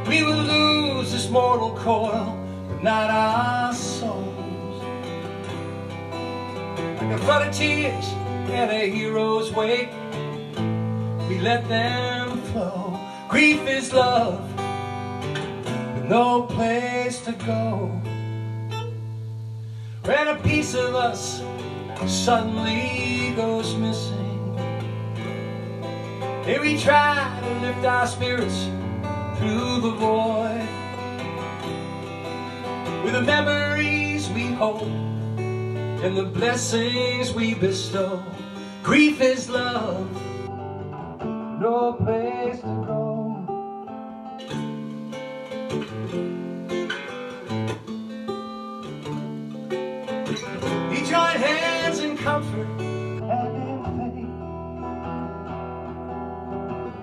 We will lose this mortal coil, but not our souls. Like a flood of tears at a hero's wake, we let them flow. Grief is love, with no place to go. When a piece of us suddenly goes missing, here we try to lift our spirits through the void. with the memories we hold and the blessings we bestow. Grief is love, no place to go. We join hands in comfort and in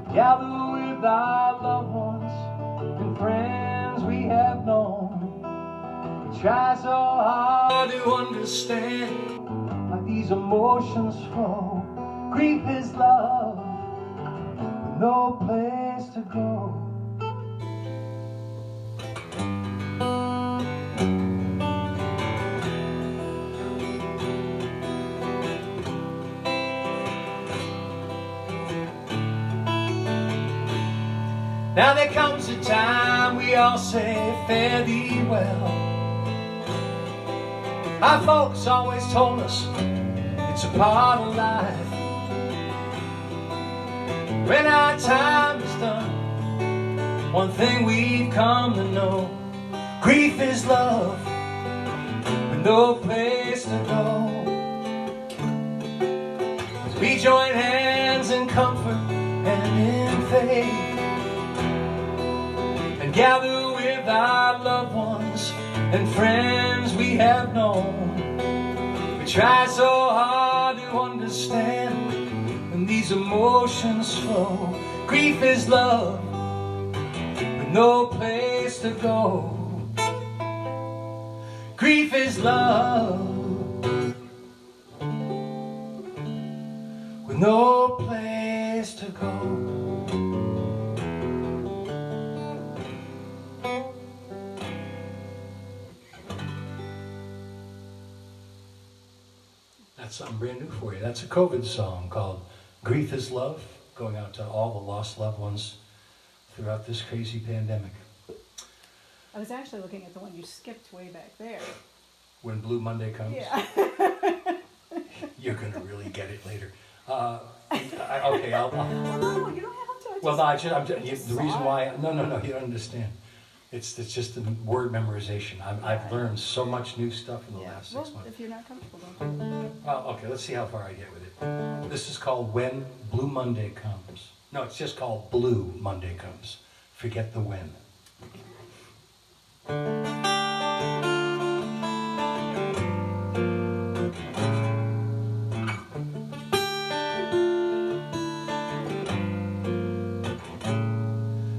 faith, gather with our loved ones and friends we have known. We try so hard to understand why these emotions flow. Grief is love, with no place to go. Now there comes a time we all say fare thee well. Our folks always told us it's a part of life. When our time is done, one thing we've come to know: grief is love, with no place to go. As we join hands in comfort and in faith, and gather with our loved ones and friends we have known. We try so hard to understand when these emotions flow. Grief is love, with no place to go. Grief is love, with no place to go. That's something brand new for you. That's a COVID song called Grief is Love, going out to all the lost loved ones throughout this crazy pandemic. I was actually looking at the one you skipped way back there. When Blue Monday comes, Yeah. you're going to really get it later. Okay, Well, no, you don't have to. well, no, the reason why, no, you don't understand. It's just the word memorization. I've learned so much new stuff in the last 6 months. If you're not comfortable, don't. Well, okay, let's see how far I get with it. This is called When Blue Monday Comes. No, it's just called Blue Monday Comes. Forget the when.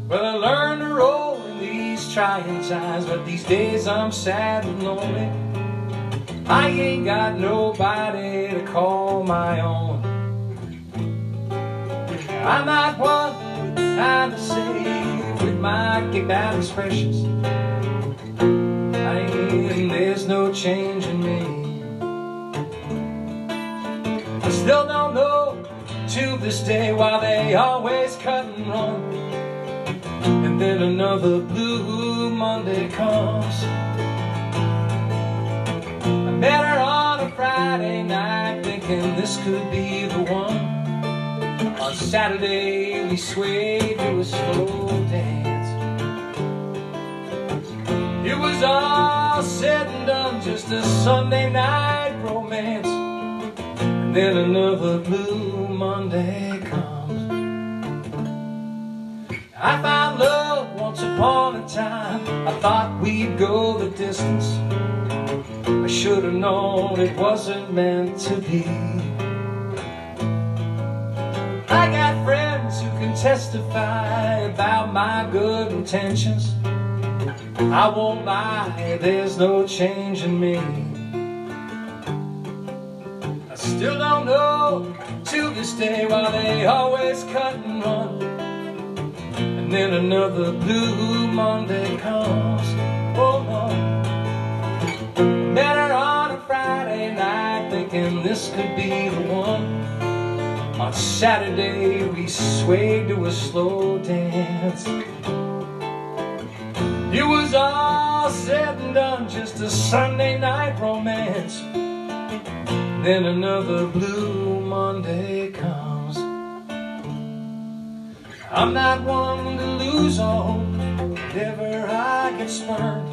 Well, I learned to roll in these trying times, but these days I'm sad and lonely. I ain't got nobody to call my own. I'm not one how to say with my kicked-out expressions. There's no change in me. I still don't know to this day why they always cut and run, and then another Blue Monday comes. I met her on a Friday night, thinking this could be the one. On Saturday we swayed to a slow dance. It was all said and done, just a Sunday night romance, and then another Blue Monday comes. I found love once upon a time. I thought we'd go the distance. I should have known it wasn't meant to be. I got friends who can testify about my good intentions. I won't lie, there's no change in me. I still don't know to this day why they always cut and run, and then another Blue Monday comes. Oh no. Met her on a Friday night, thinking this could be the one. On Saturday we swayed to a slow dance. It was all said and done, just a Sunday night romance. Then another Blue Monday comes. I'm not one to lose all hope whenever I get spurned.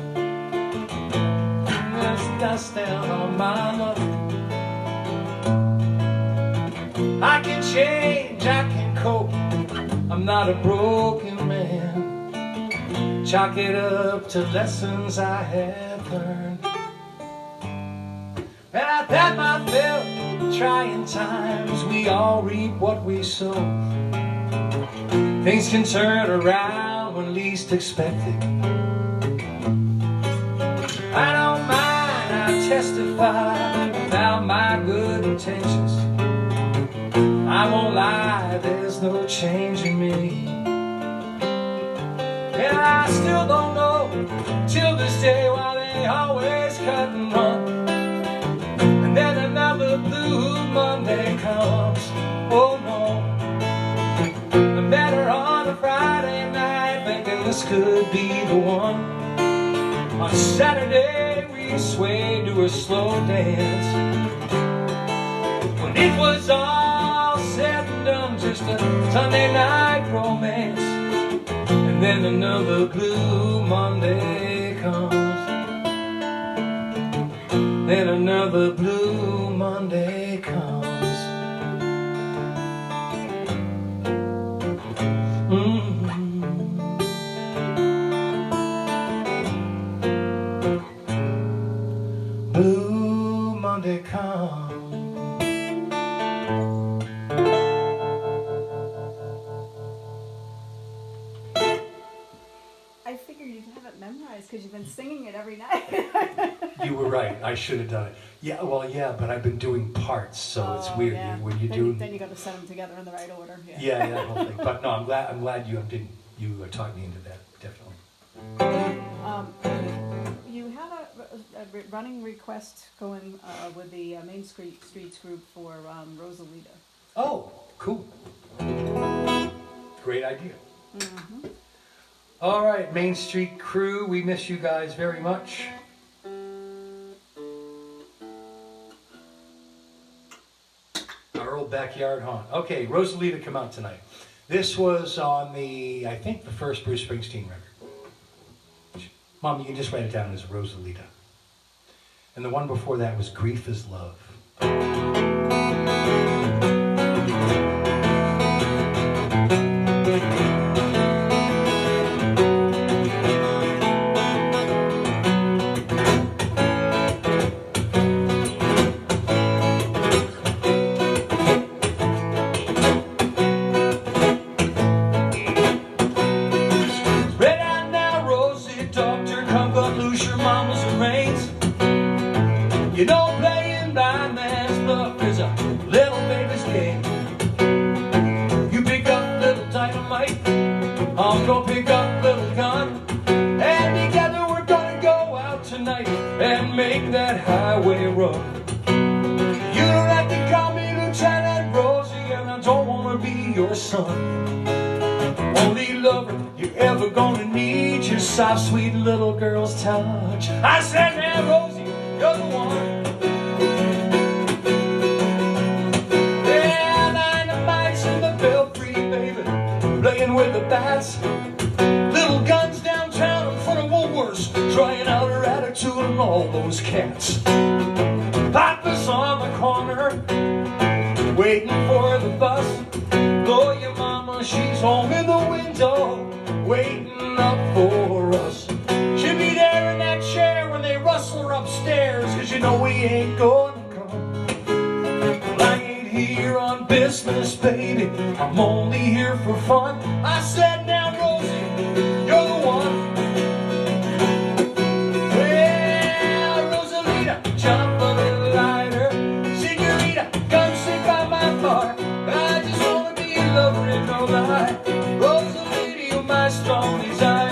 as dust down on my luck. I can change, I can cope, I'm not a broken man. Chalk it up to lessons I have learned. And I've had my fill of trying times, we all reap what we sow. Things can turn around when least expected. I don't mind, I testify about my good intentions. I won't lie, there's no change in me. And I still don't know, till this day, why they always cut and run. And then another blue Monday comes, oh no. I met her on a Friday night, thinking this could be the one. On Saturday we swayed to a slow dance. When it was all said and done, just a Sunday night romance. And then another blue Monday comes. Then another blue Monday comes. Blue Monday comes. I figured you'd have it memorized because you've been singing it every night. You were right. I should have done it. Yeah, well, yeah, but I've been doing parts, so it's weird Yeah. when you then do. then you got to set them together in the right order. Yeah, that whole thing. But no, I'm glad you didn't. You talked me into that. Definitely. You have a running request going with the Main Streets group for Rosalita. Oh, cool. Great idea. Mm-hmm. All right, Main Street crew, we miss you guys very much. Our old backyard haunt. Okay, Rosalita come out tonight. This was on I think the first Bruce Springsteen record. Mom, you can just write it down as Rosalita. And the one before that was Grief is Love. You know, playing blind man's bluff is a little baby's game. You pick up little dynamite, I'm gonna pick up little gun, and together we're gonna go out tonight and make that highway run. You don't have to call me Lieutenant Rosie, and I don't wanna be your son. Only lover you're ever gonna need, your soft, sweet little girl's touch. I said, now Rosie, you're the one. Yeah, dynamite's in the belfry, baby, playing with the bats. Little guns downtown in front of Woolworths, trying out her attitude on all those cats. Papa's on the corner, waiting for the bus. Oh, your mama, she's home in the window, waiting up for us. She'll be there in that chair when they rustle her upstairs, 'cause you know we ain't gonna come. Well, I ain't here on business, baby, I'm only here for fun. I said, now Rosie, you're the one. Well, Rosalita, jump a little lighter. Senorita, come sit by my bar. I just wanna be a lover and no lie. Rosalita, you're my strong desire.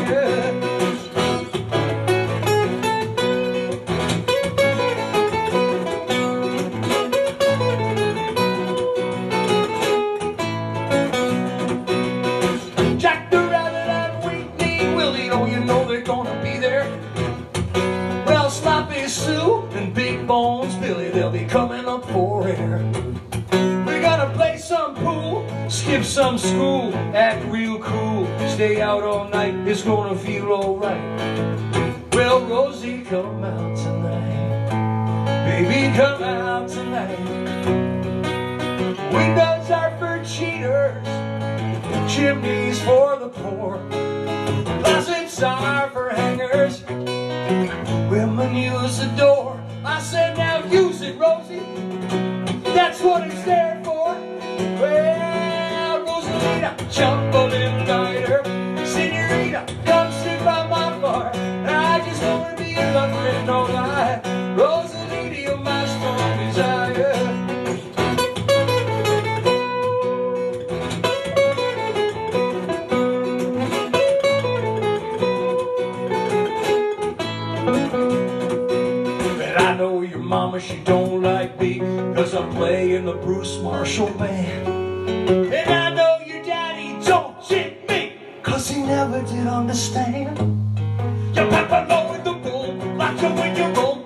They'll be coming up for air. We're gonna play some pool, skip some school, act real cool, stay out all night, it's gonna feel alright. Well, Rosie, come out tonight. come out tonight. Windows are for cheaters, chimneys for the poor, closets are for hangers, women use the door. I said, now use it, Rosie, that's what it's there for. Well, Rosalita, jump a little lighter. Senorita, come sit by my bar. I just wanna be a lover and no lie. Rosalita, you're my strong desire. Mama, she don't like me 'cause I play in the Bruce Marshall band. And I know your daddy don't shit me 'cause he never did understand. Your papa lowered the boom, like a when you roll.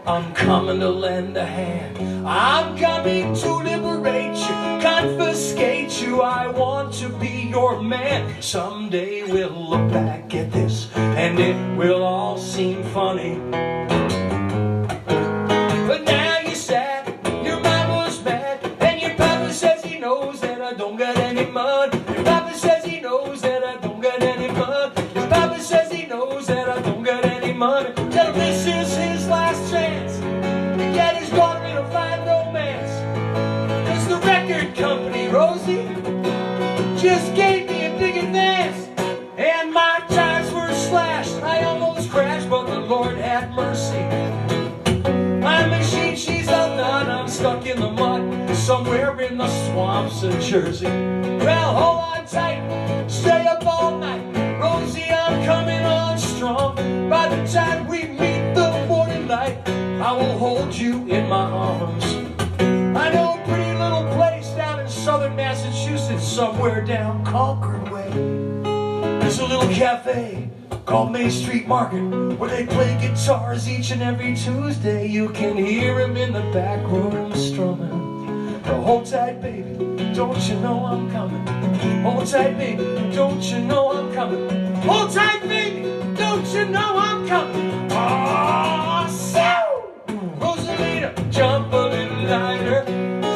I'm coming to lend a hand. I'm coming to liberate you, confiscate you. I want to be your man. Someday we'll look back at this and it will all seem funny. But now you're sad, your mama's mad, and your papa says he knows that I don't got any money. Your papa says he knows that I don't got any money. Your papa says he knows that I don't got any money. Tell him this is his last chance to get his daughter in a fine romance. 'Cause the record company, Rosie, just gave me a big advance, and my tires were slashed. I almost crashed, but the Lord had mercy. My machine, she's all done. I'm stuck in the mud somewhere in the swamps of Jersey. Well, hold on tight, stay up all night, Rosie, I'm coming on strong. By the time we meet the morning light, I will hold you in my arms. I know a pretty little place down in southern Massachusetts, somewhere down Concord Way. There's a little cafe called Main Street Market, where they play guitars each and every Tuesday. You can hear them in the back room strumming. But hold tight, baby, don't you know I'm coming? Hold tight, baby, don't you know I'm coming? Hold tight, baby, don't you know I'm coming? Oh, so Rosalita, jump a little lighter.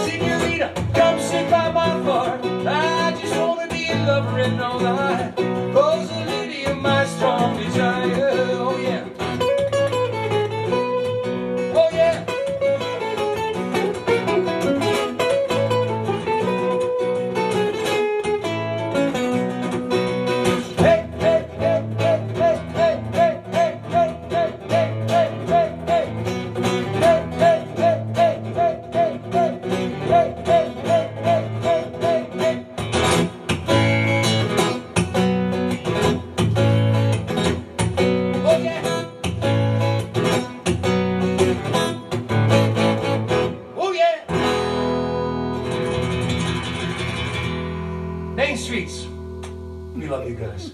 Senorita, come sit by my bar. I just wanna be a lover and no lie. Rosalita, you're my strong desire. Oh yeah. Oh yeah. Hey, hey, hey, hey, hey, hey, hey, hey, hey, hey, hey, hey, hey, hey. Hey, hey, hey, hey, hey, hey, hey, hey, hey, hey, hey, hey, hey, hey. Oh yeah. Oh yeah. Main Streets. We love you guys.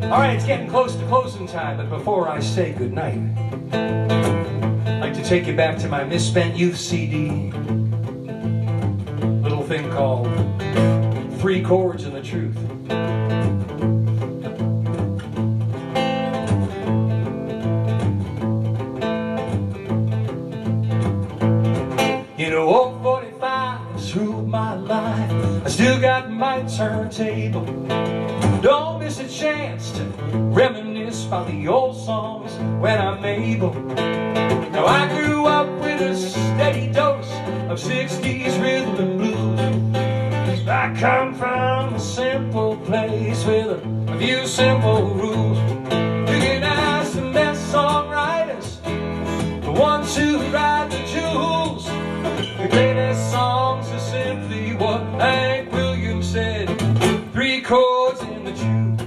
All right, it's getting close to closing time, but before I say goodnight, I'd like to take you back to my Misspent Youth CD. Little thing called 3 Chords and the Truth. You know, old 45 has ruled my life. I still got my turntable. Don't miss a chance to reminisce about the old songs when I'm able. Now I grew up with a steady dose of 60s rhythm and blues. I come from a simple place with a few simple rules. You can ask the best songwriters, the ones who write the jewels. The greatest songs are simply what Hank Williams said, 3 chords in the truth.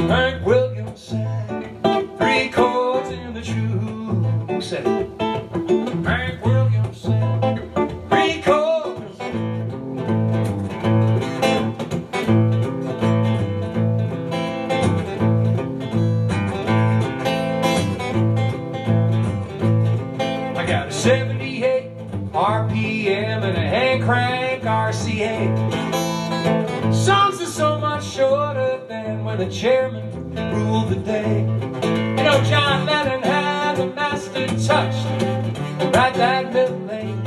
Hank Williams said, 3 chords in the truth. Who said it? Hank Williams said, 3 chords. I got a 78 RPM and a hand crank RCA. Songs are so much shorter than when the chairman ruled the day. You know, John Lennon had the master touched right that middle lane.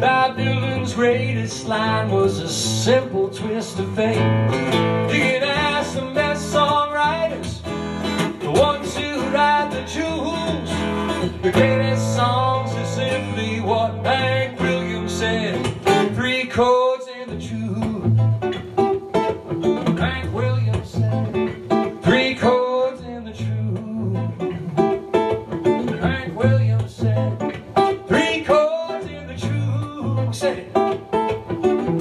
Bob Dylan's greatest line was a simple twist of fate. You can ask the best songwriters, the ones who write the jewels. The greatest songs are simply what Hank Williams said. 3 chords in the tune. Hank Williams said 3 chords in the tune. Hank Williams said 3 chords in the tune. Said it.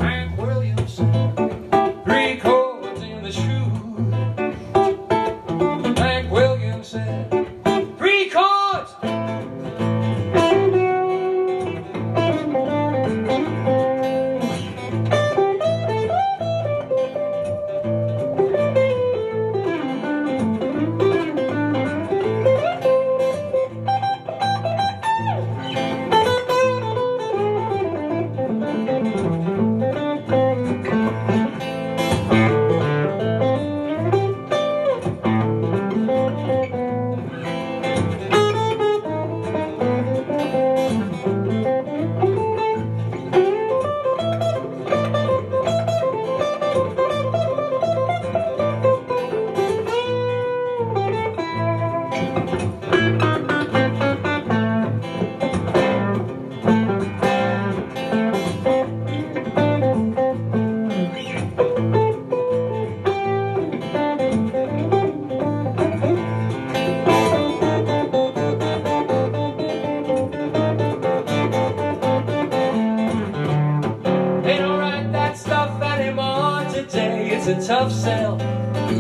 Hank Williams said 3 chords in the tune. Hank Williams said 3 chords. It's a tough sell.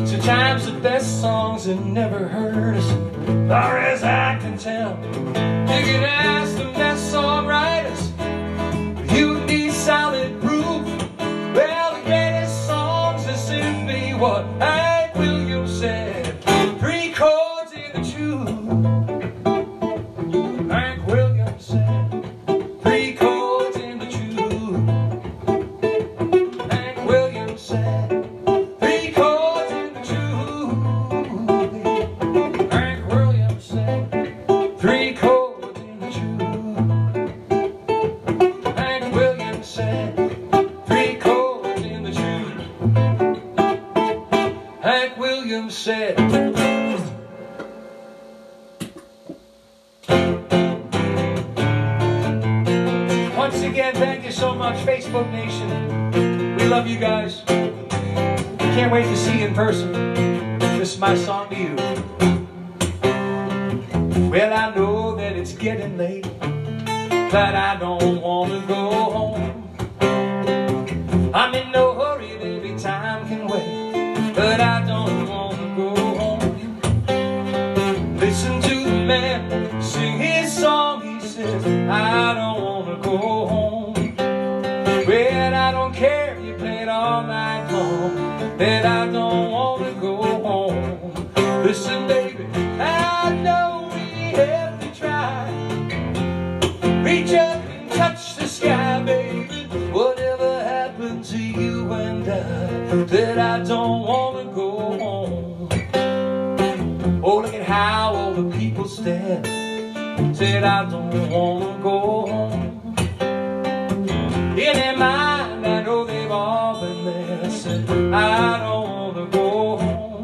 Sometimes the best songs have never heard us, far as I can tell. You can ask the best songwriters, you need solid proof. Well, the greatest songs are simply what Hank Williams said. 3 chords in the tune. Hank Williams said 3 chords in the tune. Hank Williams said 3 chords in the tune. Hank Williams said 3 chords in the tune. Hank Williams said 3 chords in the tune. Hank Williams said. Once again, thank you so much, Facebook Nation. We love you guys. Can't wait to see you in person. This is my song to you. Well, I know that it's getting late, but I don't want to go home. I'm in no hurry, baby, time can wait, but I don't want to go home. Listen to the man sing his song. He says, I don't want to go home. Well, I don't care if you play it all night long, that I don't want to go home. Listen, baby, I know we have to try. Reach up and touch the sky, baby. Whatever happened to you and I, that I don't want to go home. Oh, look at how all the people stare. Said I don't want to go home. In their mind, I know they've all been there. Said I don't want to go home.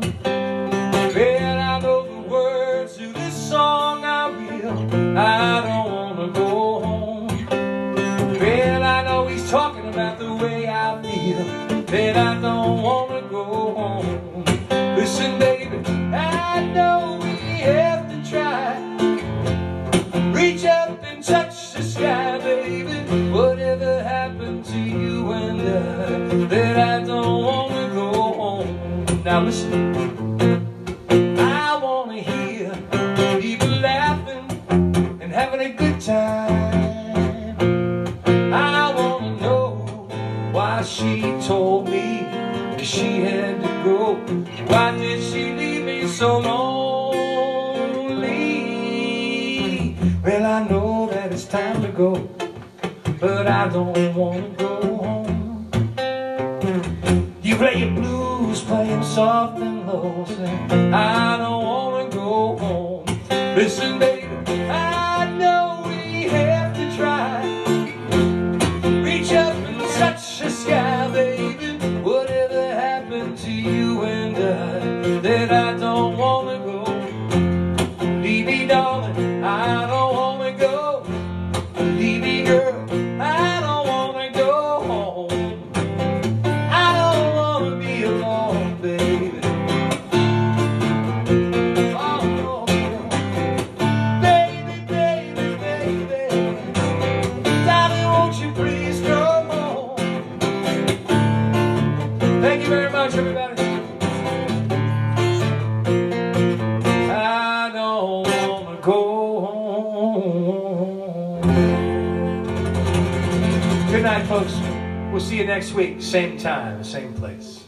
Well, I know the words to this song I will. I don't want to go home. Well, I know he's talking about the way I feel, that I don't want to go home. Listen, baby, I know we have to try. Reach up and touch the sky, baby. Whatever happened to you and I, that I don't want to go home. Now listen, I want to hear people laughing and having a good time. I want to know why she told me that she had to go. Why did she leave me so lonely? Well, I know that it's time to go, but I don't want to go home. You play your blues, play them soft and low, say, I don't want to go home. Listen, baby, We'll see you next week, same time, same place.